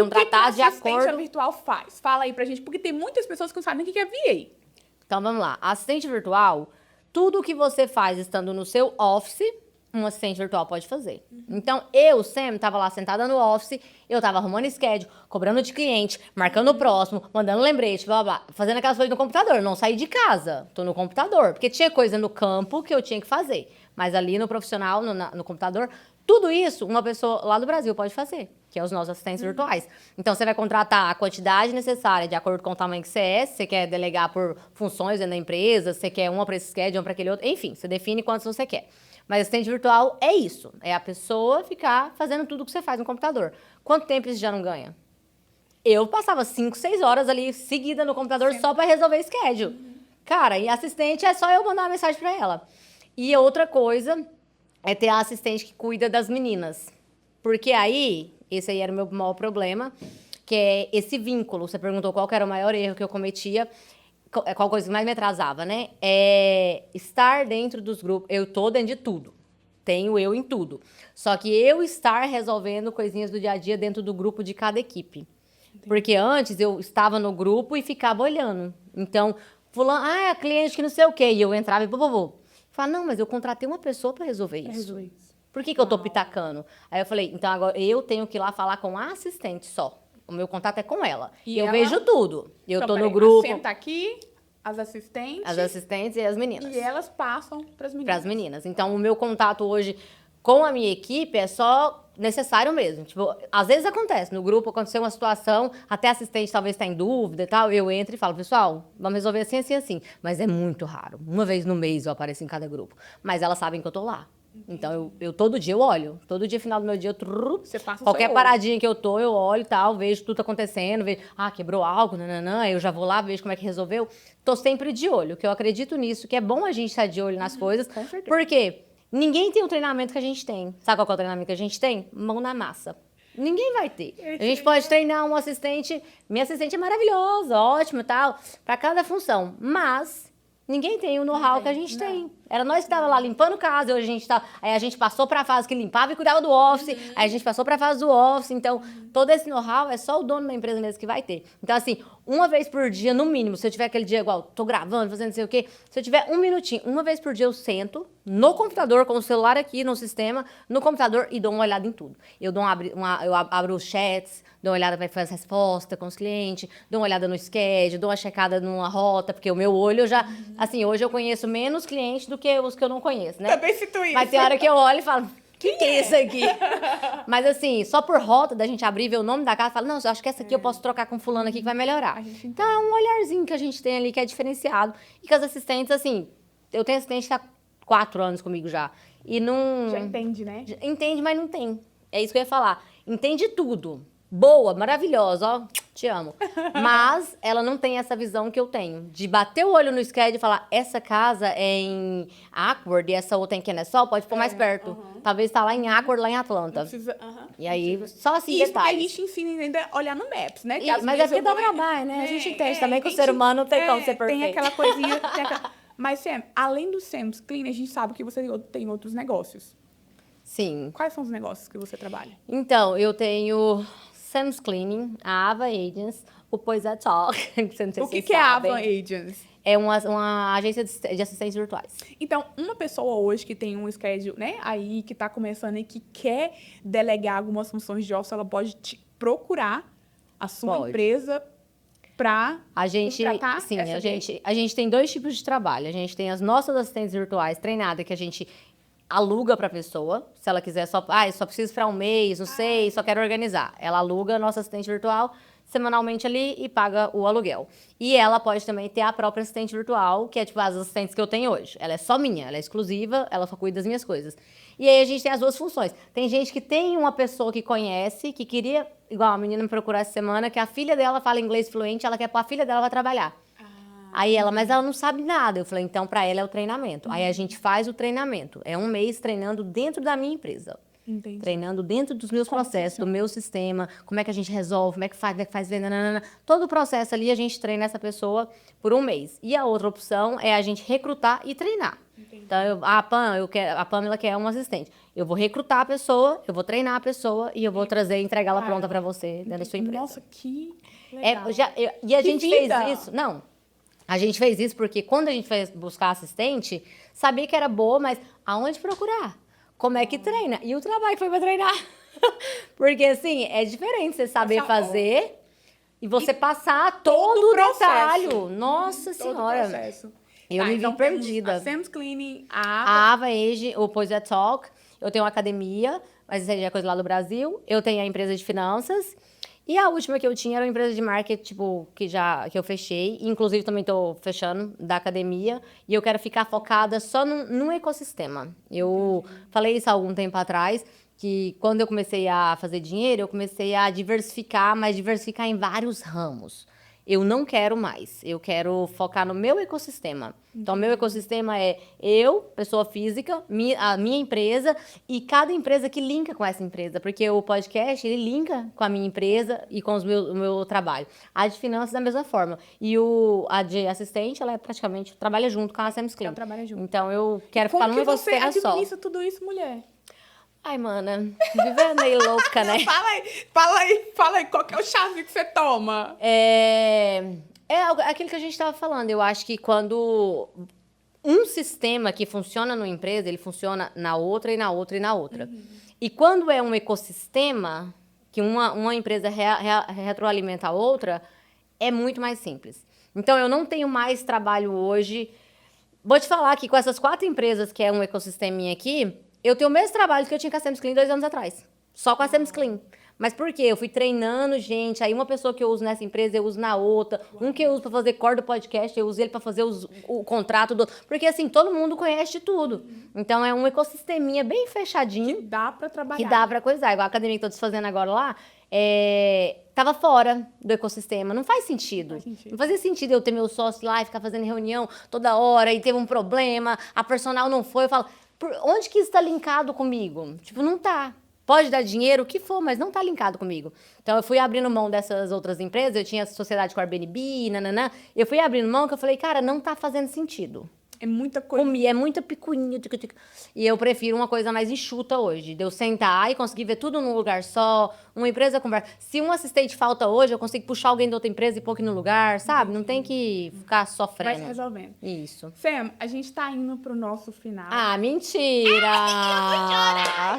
contratar o que de a assistente acordo... virtual faz? Fala aí pra gente, porque tem muitas pessoas que não sabem o que é VA. Então, vamos lá. Assistente virtual, tudo que você faz estando no seu office, um assistente virtual pode fazer. Então, eu sempre estava lá sentada no office, eu estava arrumando schedule, cobrando de cliente, marcando o próximo, mandando lembrete, blá, blá, fazendo aquelas coisas no computador. Eu não saí de casa, tô no computador. Porque tinha coisa no campo que eu tinha que fazer. Mas ali no profissional, no computador, tudo isso uma pessoa lá do Brasil pode fazer, que é os nossos assistentes virtuais. Então, você vai contratar a quantidade necessária de acordo com o tamanho que você é, se você quer delegar por funções dentro da empresa, se você quer uma para esse schedule, uma para aquele outro, enfim, você define quantos você quer. Mas assistente virtual é isso, é a pessoa ficar fazendo tudo que você faz no computador. Quanto tempo isso já não ganha? Eu passava 5, 6 horas ali seguida no computador só para resolver schedule. Cara, e assistente é só eu mandar uma mensagem para ela. E outra coisa é ter a assistente que cuida das meninas. Porque aí, esse aí era o meu maior problema, que é esse vínculo. Você perguntou qual que era o maior erro que eu cometia, qual coisa que mais me atrasava, né? É estar dentro dos grupos. Eu tô dentro de tudo. Tenho eu em tudo. Só que eu estar resolvendo coisinhas do dia a dia dentro do grupo de cada equipe. Porque antes eu estava no grupo e ficava olhando. Então, fulano, é cliente que não sei o quê. E eu entrava e falava, não, mas eu contratei uma pessoa para resolver isso. Por que eu tô pitacando? Aí eu falei, então agora eu tenho que ir lá falar com a assistente só. O meu contato é com ela. E eu vejo tudo. Eu Então, tô no peraí, grupo. Senta aqui, as assistentes. As assistentes e as meninas. E elas passam para as meninas. Para as meninas. Então, o meu contato hoje com a minha equipe é só necessário mesmo. Tipo, às vezes acontece, no grupo aconteceu uma situação, até a assistente talvez está em dúvida e tal, eu entro e falo, pessoal, vamos resolver assim, assim, assim. Mas é muito raro. Uma vez no mês eu apareço em cada grupo. Mas elas sabem que eu tô lá. Então, eu todo dia eu olho. Todo dia, final do meu dia, Você passa o qualquer seu olho. paradinha que eu tô, eu olho e tal, vejo tudo acontecendo, vejo, quebrou algo, nananã, aí eu já vou lá, vejo como é que resolveu. Tô sempre de olho, que eu acredito nisso, que é bom a gente estar de olho nas coisas. com certeza. Porque ninguém tem o treinamento que a gente tem. Sabe qual que é o treinamento que a gente tem? Mão na massa. Ninguém vai ter. A gente pode treinar um assistente, minha assistente é maravilhosa, ótima e tal, para cada função, mas ninguém tem o know-how que a gente tem. Era nós que tava lá limpando casa, hoje aí a gente passou pra fase que limpava e cuidava do office, aí a gente passou pra fase do office, então todo esse know-how é só o dono da empresa mesmo que vai ter. Então assim, uma vez por dia, no mínimo, se eu tiver aquele dia igual, tô gravando, fazendo não sei o quê, se eu tiver um minutinho, uma vez por dia eu sento no computador, com o celular aqui no sistema, no computador e dou uma olhada em tudo. Eu abro os chats, dou uma olhada para fazer resposta com os clientes, dou uma olhada no schedule, dou uma checada numa rota, porque o meu olho já, assim, hoje eu conheço menos clientes do que os que eu não conheço, né? Também sinto isso. Mas tem hora que eu olho e falo, que é isso aqui? Mas assim, só por rota da gente abrir e ver o nome da casa, fala, não, eu acho que essa aqui eu posso trocar com fulano aqui que vai melhorar. Então é um olharzinho que a gente tem ali que é diferenciado. E que as assistentes, assim, eu tenho assistente que tá 4 anos comigo já. E não... Já entende, né? Entende, mas não tem. É isso que eu ia falar. Entende tudo. Boa, maravilhosa, ó, te amo. Mas ela não tem essa visão que eu tenho. De bater o olho no schedule e falar, essa casa é em Awkward e essa outra em Kennesaw, pode pôr mais perto. Talvez tá lá em Awkward, lá em Atlanta. E aí, só assim, Isso porque a detalhes. gente ensina ainda a olhar no Maps, né? Que Mas às é vezes porque eu dá vou- trabalho, né? A gente entende também que o ser humano não tem como ser perfeito. Tem aquela coisinha... Mas, Sam, além do Sam's Clean, a gente sabe que você tem outros negócios. Sim. Quais são os negócios que você trabalha? Então, eu tenho Sam's Cleaning, a Ava Agents, o Pois Talk. Não sei O se que, vocês que é a sabem. Avan Agents? É uma agência de assistentes virtuais. Então, uma pessoa hoje que tem um schedule, né, aí, que tá começando e que quer delegar algumas funções de office, ela pode te procurar a sua Pode. empresa para A gente, contratar sim, essa a gente tem 2 tipos de trabalho. A gente tem as nossas assistentes virtuais treinadas, que a gente aluga para a pessoa, se ela quiser só preciso para um mês, não sei, só quero organizar. Ela aluga a nossa assistente virtual semanalmente ali e paga o aluguel. E ela pode também ter a própria assistente virtual, que é tipo as assistentes que eu tenho hoje. Ela é só minha, ela é exclusiva, ela só cuida das minhas coisas. E aí a gente tem as 2 funções. Tem gente que tem uma pessoa que conhece, que queria, igual a menina me procurou essa semana, que a filha dela fala inglês fluente, ela quer pôr a filha dela pra trabalhar. Aí mas ela não sabe nada. Eu falei, então pra ela é o treinamento. Aí a gente faz o treinamento. É um mês treinando dentro da minha empresa. Entendi. Treinando dentro dos meus processos, do meu sistema, como é que a gente resolve, como é que faz venda, nanana. Todo o processo ali a gente treina essa pessoa por um mês. E a outra opção é a gente recrutar e treinar. Entendi. Então, a Pamela quer um assistente. Eu vou recrutar a pessoa, eu vou treinar a pessoa e eu vou trazer e entregar ela pronta pra você dentro da sua empresa. Nossa, que legal. E a Que gente vida! fez isso. Não. A gente fez isso porque quando a gente foi buscar assistente, sabia que era boa, mas aonde procurar? Como é que treina? E o trabalho que foi pra treinar. Porque, assim, é diferente você saber fazer e você passar todo o processo. detalhe. Nossa Todo o Senhora. processo. Eu me vi temos perdida. A Sam's Cleaning, a A Ava Age, o Pois Talk. Eu tenho uma academia, mas isso aí já é coisa lá do Brasil. Eu tenho a empresa de finanças. E a última que eu tinha era uma empresa de marketing, tipo, que eu fechei. Inclusive, também estou fechando da academia. E eu quero ficar focada só num ecossistema. Eu falei isso há algum tempo atrás, que quando eu comecei a fazer dinheiro, eu comecei a diversificar, mas diversificar em vários ramos. Eu não quero mais. Eu quero focar no meu ecossistema. Então, meu ecossistema é eu, pessoa física, a minha empresa e cada empresa que linka com essa empresa. Porque o podcast, ele linka com a minha empresa e com o meu trabalho. A de finanças, da mesma forma. E a de assistente, ela praticamente trabalha junto com a Sam's Clean. Ela trabalha junto. Então, eu quero ficar Como num que você ecossistema só. administra tudo isso, mulher? Ai, mana, vivendo meio louca, né? Fala aí, qual que é o chazinho que você toma? É aquilo que a gente estava falando. Eu acho que quando um sistema que funciona numa empresa, ele funciona na outra e na outra e na outra. E quando é um ecossistema, que uma empresa retroalimenta a outra, é muito mais simples. Então, eu não tenho mais trabalho hoje. Vou te falar que com essas 4 empresas, que é um ecossisteminha aqui, eu tenho o mesmo trabalho que eu tinha com a Sam's Clean 2 anos atrás. Só com a Sam's Clean. Mas por quê? Eu fui treinando gente, aí uma pessoa que eu uso nessa empresa, eu uso na outra. Um que eu uso para fazer core do podcast, eu uso ele para fazer o contrato do... Porque, assim, todo mundo conhece de tudo. Então, é um ecossisteminha bem fechadinho. Dá pra trabalhar. Que dá pra coisar. Igual a academia que eu tô desfazendo agora lá, tava fora do ecossistema. Não faz sentido. Não fazia sentido eu ter meu sócio lá e ficar fazendo reunião toda hora e teve um problema, a personal não foi. Eu falo, onde que isso tá linkado comigo? Tipo, não tá. Pode dar dinheiro, o que for, mas não tá linkado comigo. Então, eu fui abrindo mão dessas outras empresas, eu tinha sociedade com a Airbnb, nananã. Eu fui abrindo mão que eu falei, cara, não tá fazendo sentido. É muita coisa. É muita picuinha. E eu prefiro uma coisa mais enxuta hoje. De eu sentar e conseguir ver tudo num lugar só. Uma empresa conversa. Se um assistente falta hoje, eu consigo puxar alguém de outra empresa e pôr aqui no lugar, sabe? Não tem que ficar Vai sofrendo. se resolvendo. Isso. Sam, a gente tá indo pro nosso final. Ah, mentira!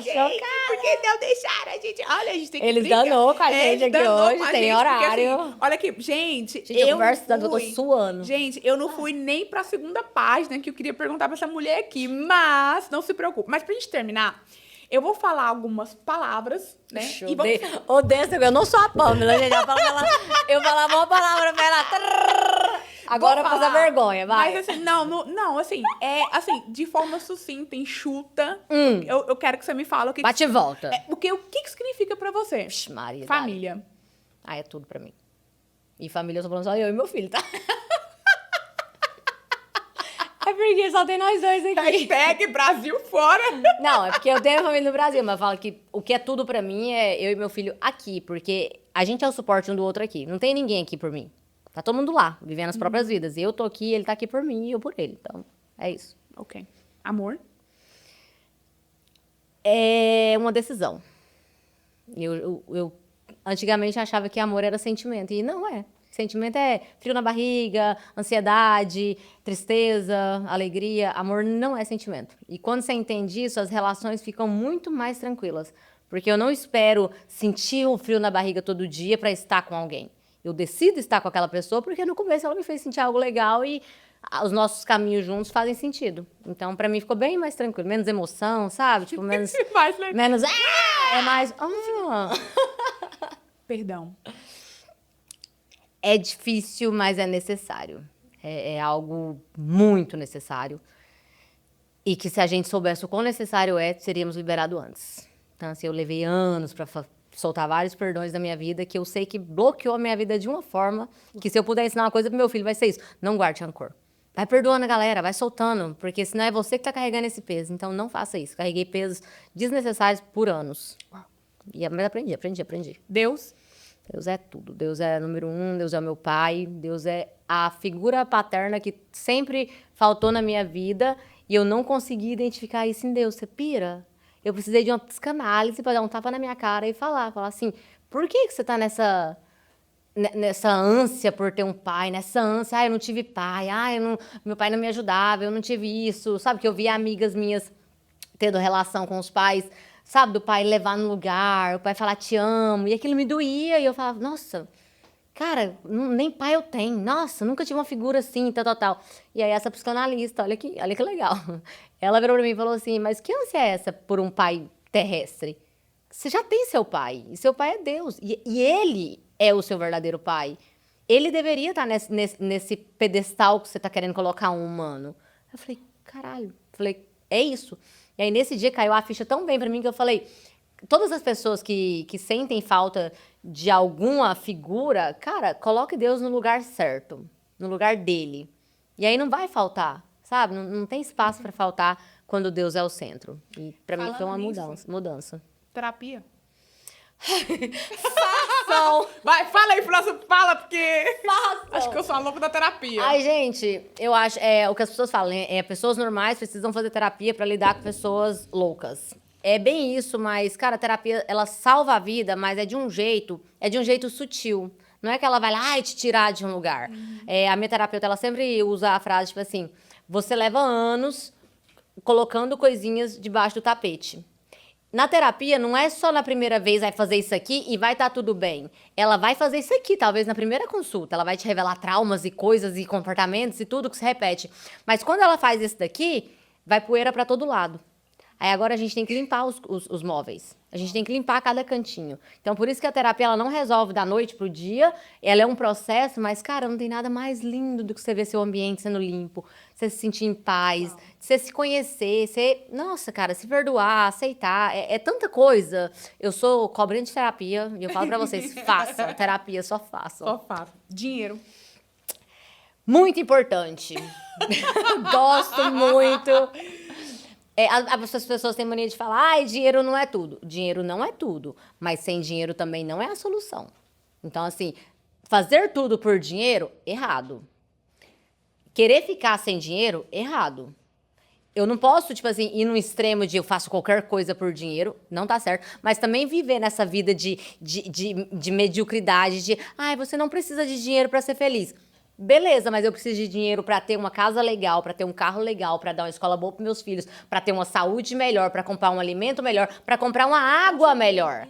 Gente, porque não deixaram a gente... Olha, a gente tem que Eles brigar. danou com a gente aqui danou hoje, com a tem gente, porque, horário. assim, olha aqui, gente, Gente, eu eu converso tanto, eu tô fui... suando. Gente, eu não fui nem pra segunda página que eu queria perguntar pra essa mulher aqui, mas não se preocupe. Mas pra gente terminar, eu vou falar algumas palavras, né? E vamos... Odeio, eu não sou a Pamela, gente. Eu falava uma palavra pra ela. Agora eu faço vergonha, vai. Mas assim, não, assim, de forma sucinta, enxuta. Eu quero que você me fale o que... Bate e volta. O que significa pra você? Vixe, Maria. Família. Ah, é tudo pra mim. E família, eu tô falando só eu e meu filho, tá? É porque só tem nós dois aqui. Hashtag Brasil fora. Não, é porque eu tenho família no Brasil, mas eu falo que o que é tudo pra mim é eu e meu filho aqui, porque a gente é o suporte um do outro aqui. Não tem ninguém aqui por mim. Tá todo mundo lá, vivendo as próprias vidas. E eu tô aqui, ele tá aqui por mim e eu por ele. Então, é isso. Ok. Amor? É uma decisão. Eu antigamente achava que amor era sentimento, e não é. Sentimento é frio na barriga, ansiedade, tristeza, alegria. Amor não é sentimento. E quando você entende isso, as relações ficam muito mais tranquilas. Porque eu não espero sentir o frio na barriga todo dia para estar com alguém. Eu decido estar com aquela pessoa porque no começo ela me fez sentir algo legal e os nossos caminhos juntos fazem sentido. Então, para mim, ficou bem mais tranquilo. Menos emoção, sabe? Tipo, menos... menos... é mais... Perdão. É difícil, mas é necessário. É algo muito necessário. E que se a gente soubesse o quão necessário seríamos liberados antes. Então, assim, eu levei anos para soltar vários perdões da minha vida, que eu sei que bloqueou a minha vida de uma forma que se eu puder ensinar uma coisa pro meu filho, vai ser isso. Não guarde rancor. Vai perdoando a galera, vai soltando, porque senão é você que tá carregando esse peso. Então, não faça isso. Carreguei pesos desnecessários por anos. Mas aprendi. Deus? Deus é tudo. Deus é número 1, Deus é o meu pai, Deus é a figura paterna que sempre faltou na minha vida e eu não consegui identificar isso em Deus. Você pira? Eu precisei de uma psicanálise para dar um tapa na minha cara e falar assim, por que você tá nessa ânsia por ter um pai, nessa ânsia, eu não tive pai, meu pai não me ajudava, eu não tive isso, sabe? Que eu via amigas minhas tendo relação com os pais, sabe, do pai levar no lugar, o pai falar te amo, e aquilo me doía, e eu falava, nossa, cara, nem pai eu tenho, nossa, nunca tive uma figura assim, tal. E aí essa psicanalista, olha que legal, ela virou pra mim e falou assim, mas que ânsia é essa por um pai terrestre? Você já tem seu pai, e seu pai é Deus, e ele é o seu verdadeiro pai. Ele deveria estar nesse pedestal que você tá querendo colocar um humano. Eu falei, caralho, é isso. E aí, nesse dia, caiu a ficha tão bem pra mim que eu falei, todas as pessoas que sentem falta de alguma figura, cara, coloque Deus no lugar certo, no lugar dele. E aí não vai faltar, sabe? Não tem espaço pra faltar quando Deus é o centro. E pra mim foi uma mudança. Terapia? Façam! Vai, fala aí, próximo, fala, porque... Façam! Acho que eu sou a louca da terapia. Ai, gente, eu acho, o que as pessoas falam, pessoas normais precisam fazer terapia pra lidar com pessoas loucas. É bem isso, mas, cara, a terapia, ela salva a vida, mas é de um jeito sutil. Não é que ela vai lá e te tirar de um lugar. A minha terapeuta, ela sempre usa a frase, tipo assim, você leva anos colocando coisinhas debaixo do tapete. Na terapia, não é só na primeira vez vai fazer isso aqui e vai estar tudo bem. Ela vai fazer isso aqui, talvez na primeira consulta. Ela vai te revelar traumas e coisas e comportamentos e tudo que se repete. Mas quando ela faz isso daqui, vai poeira para todo lado. Aí agora a gente tem que limpar os móveis. A gente tem que limpar cada cantinho. Então, por isso que a terapia ela não resolve da noite pro dia. Ela é um processo, mas, cara, não tem nada mais lindo do que você ver seu ambiente sendo limpo, você se sentir em paz, você se conhecer, nossa, cara, se perdoar, aceitar. É tanta coisa. Eu sou cobrinha de terapia e eu falo pra vocês, façam terapia, só façam. Só faço. Dinheiro. Muito importante. Gosto muito. As pessoas têm mania de falar, dinheiro não é tudo. Dinheiro não é tudo, mas sem dinheiro também não é a solução. Então, assim, fazer tudo por dinheiro, errado. querer ficar sem dinheiro, errado. Eu não posso, tipo assim, ir num extremo de eu faço qualquer coisa por dinheiro, não tá certo. Mas também viver nessa vida de mediocridade, de, ai, você não precisa de dinheiro pra ser feliz. Beleza, mas eu preciso de dinheiro pra ter uma casa legal, pra ter um carro legal, pra dar uma escola boa pros meus filhos, pra ter uma saúde melhor, pra comprar um alimento melhor, pra comprar uma água melhor.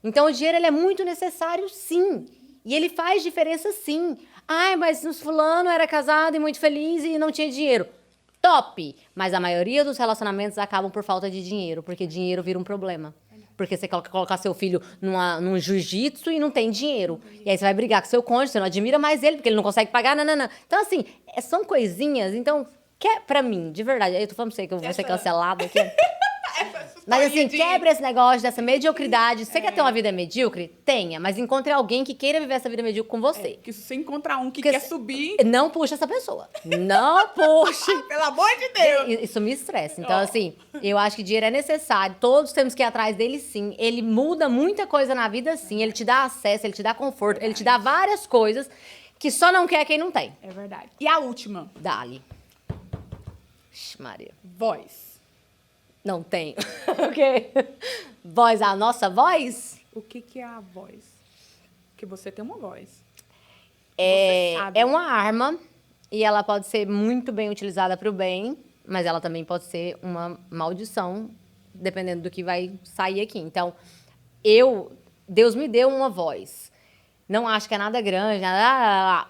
Então o dinheiro ele é muito necessário, sim. E ele faz diferença, sim. Ai, mas o fulano era casado e muito feliz e não tinha dinheiro. Top! Mas a maioria dos relacionamentos acabam por falta de dinheiro, porque dinheiro vira um problema. Porque você colocar seu filho num jiu-jitsu e não tem dinheiro. E aí você vai brigar com seu cônjuge, você não admira mais ele, porque ele não consegue pagar, não. Então, assim, são coisinhas. Então, pra mim, de verdade, eu tô falando pra você que eu vou ser cancelada aqui. Mas assim, quebra esse negócio dessa mediocridade. Você quer ter uma vida medíocre? Tenha, mas encontre alguém que queira viver essa vida medíocre com você. Que se você encontrar um que Porque quer subir... Não puxa essa pessoa. Não puxe. Pelo amor de Deus! Isso me estressa. Então, assim, eu acho que dinheiro é necessário. Todos temos que ir atrás dele, sim. Ele muda muita coisa na vida, sim. Ele te dá acesso, ele te dá conforto, ele te dá várias coisas que só não quer quem não tem. É verdade. E a última? Dali. Ixi, Maria. Voz. Não tem. Ok. Voz, a nossa voz? O que é a voz? Porque você tem uma voz. É, Você sabe. é uma arma e ela pode ser muito bem utilizada para o bem, mas ela também pode ser uma maldição, dependendo do que vai sair aqui. Então, Deus me deu uma voz. Não acho que é nada grande,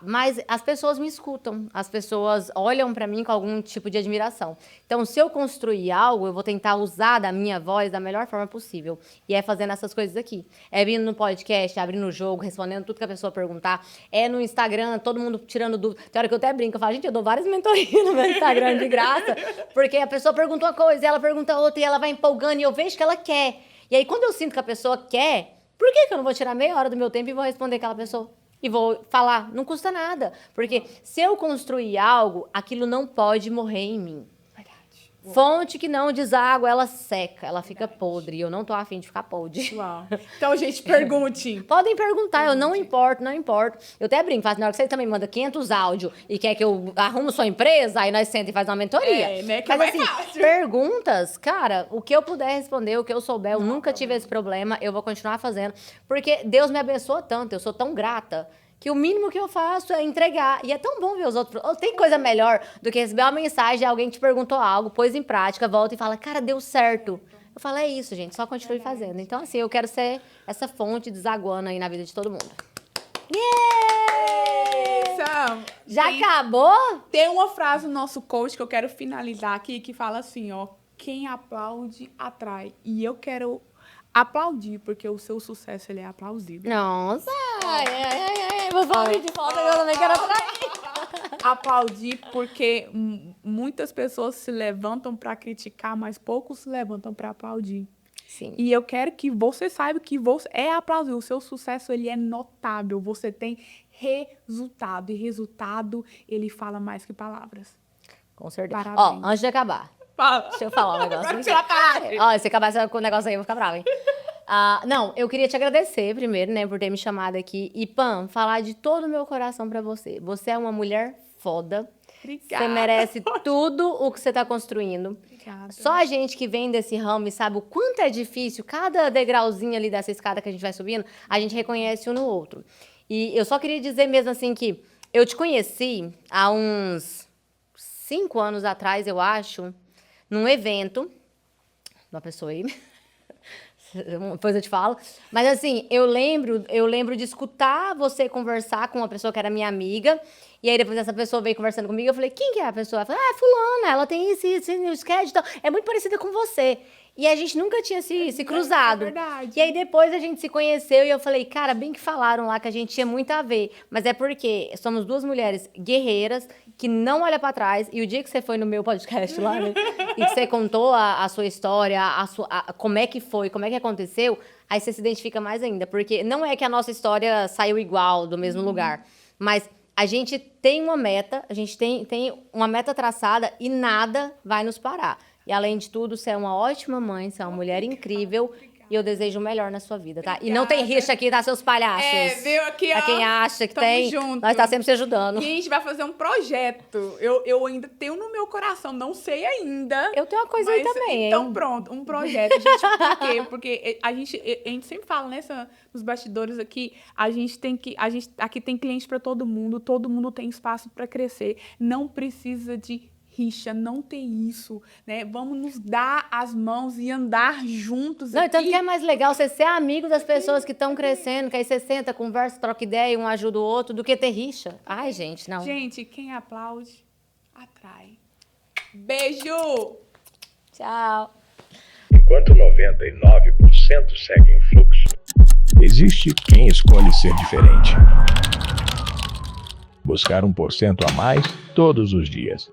mas as pessoas me escutam, as pessoas olham para mim com algum tipo de admiração. Então, se eu construir algo, eu vou tentar usar da minha voz da melhor forma possível. E é fazendo essas coisas aqui. É vindo no podcast, abrindo o jogo, respondendo tudo que a pessoa perguntar. É no Instagram, todo mundo tirando dúvida. Tem hora que eu até brinco, eu falo, gente, eu dou várias mentorias no meu Instagram de graça, porque a pessoa pergunta uma coisa, ela pergunta outra, e ela vai empolgando, e eu vejo que ela quer. E aí, quando eu sinto que a pessoa quer, por que eu não vou tirar meia hora do meu tempo e vou responder aquela pessoa? E vou falar, não custa nada. Porque se eu construir algo, aquilo não pode morrer em mim. Verdade. Fonte que não deságua, ela seca, ela fica podre. E eu não tô afim de ficar podre. Uau. Então, gente, pergunte. Podem perguntar, eu não importo, não importo. Eu até brinco, faço, na hora que você também manda 500 áudios e quer que eu arrumo sua empresa, aí nós senta e faz uma mentoria. É, né, que Mas é assim, mais fácil. perguntas, cara, o que eu puder responder, o que eu souber, eu nunca tive esse problema, eu vou continuar fazendo. Porque Deus me abençoa tanto, eu sou tão grata, que o mínimo que eu faço é entregar. E é tão bom ver os outros. Tem coisa melhor do que receber uma mensagem de alguém que te perguntou algo, pôs em prática, volta e fala, cara, deu certo. Eu falo, é isso, gente, só continue fazendo. Então, assim, eu quero ser essa fonte desaguando aí na vida de todo mundo. Yeah! Sam, Já tem- acabou? Tem uma frase no nosso coach que eu quero finalizar aqui, que fala assim, ó. Quem aplaude, atrai. E eu quero aplaudir, porque o seu sucesso, ele é aplausível. Nossa! Vou falar de volta, eu também quero atrair. Aplaudir porque muitas pessoas se levantam para criticar, mas poucos se levantam para aplaudir. Sim. E eu quero que você saiba que você é aplausível. O seu sucesso, ele é notável. Você tem resultado. E resultado, ele fala mais que palavras. Com certeza. Parabéns. Ó, antes de acabar, Fala. deixa eu falar um negócio. Agora tira pra lá. Ó, se acabar com o negócio aí, eu vou ficar brava, hein? Não, eu queria te agradecer primeiro, né, por ter me chamado aqui. E, Pam, falar de todo o meu coração pra você. Você é uma mulher foda. Obrigada. Você merece tudo o que você tá construindo. Obrigada. Só a gente que vem desse ramo e sabe o quanto é difícil, cada degrauzinho ali dessa escada que a gente vai subindo, a gente reconhece um no outro. E eu só queria dizer mesmo assim que eu te conheci há uns 5 anos atrás, eu acho, num evento. Uma pessoa aí. Depois eu te falo. Mas assim, eu lembro de escutar você conversar com uma pessoa que era minha amiga. E aí depois essa pessoa veio conversando comigo. Eu falei, quem que é a pessoa? Ela falou, fulana, ela tem esse sketch e tal. É muito parecida com você. E a gente nunca tinha se cruzado. É verdade. E aí depois a gente se conheceu e eu falei, cara, bem que falaram lá que a gente tinha muito a ver. Mas é porque somos duas mulheres guerreiras que não olham pra trás. E o dia que você foi no meu podcast lá, né? E que você contou a sua história, como é que foi, como é que aconteceu, aí você se identifica mais ainda. Porque não é que a nossa história saiu igual, do mesmo lugar. Mas a gente tem uma meta, a gente tem uma meta traçada e nada vai nos parar. E, além de tudo, você é uma ótima mãe, você é uma mulher incrível e eu desejo o melhor na sua vida, tá? E não Obrigada. tem rixa aqui, tá, seus palhaços? Viu aqui, ó. Pra quem acha que Tamo tem, junto. nós tá sempre se ajudando. E a gente vai fazer um projeto. Eu ainda tenho no meu coração, não sei ainda. Eu tenho uma coisa aí mas, também, então, hein? pronto, um projeto. Gente, por quê? Porque a gente sempre fala, né, nos bastidores aqui, aqui tem cliente para todo mundo tem espaço para crescer. Não precisa de rixa, não tem isso, né? Vamos nos dar as mãos e andar juntos Não, aqui. então que é mais legal você ser amigo das pessoas que estão crescendo, que aí você senta, conversa, troca ideia, um ajuda o outro, do que ter rixa. Ai, gente, não. Gente, quem aplaude, atrai. Beijo! Tchau. Enquanto 99% seguem o fluxo, existe quem escolhe ser diferente. Buscar 1% a mais todos os dias.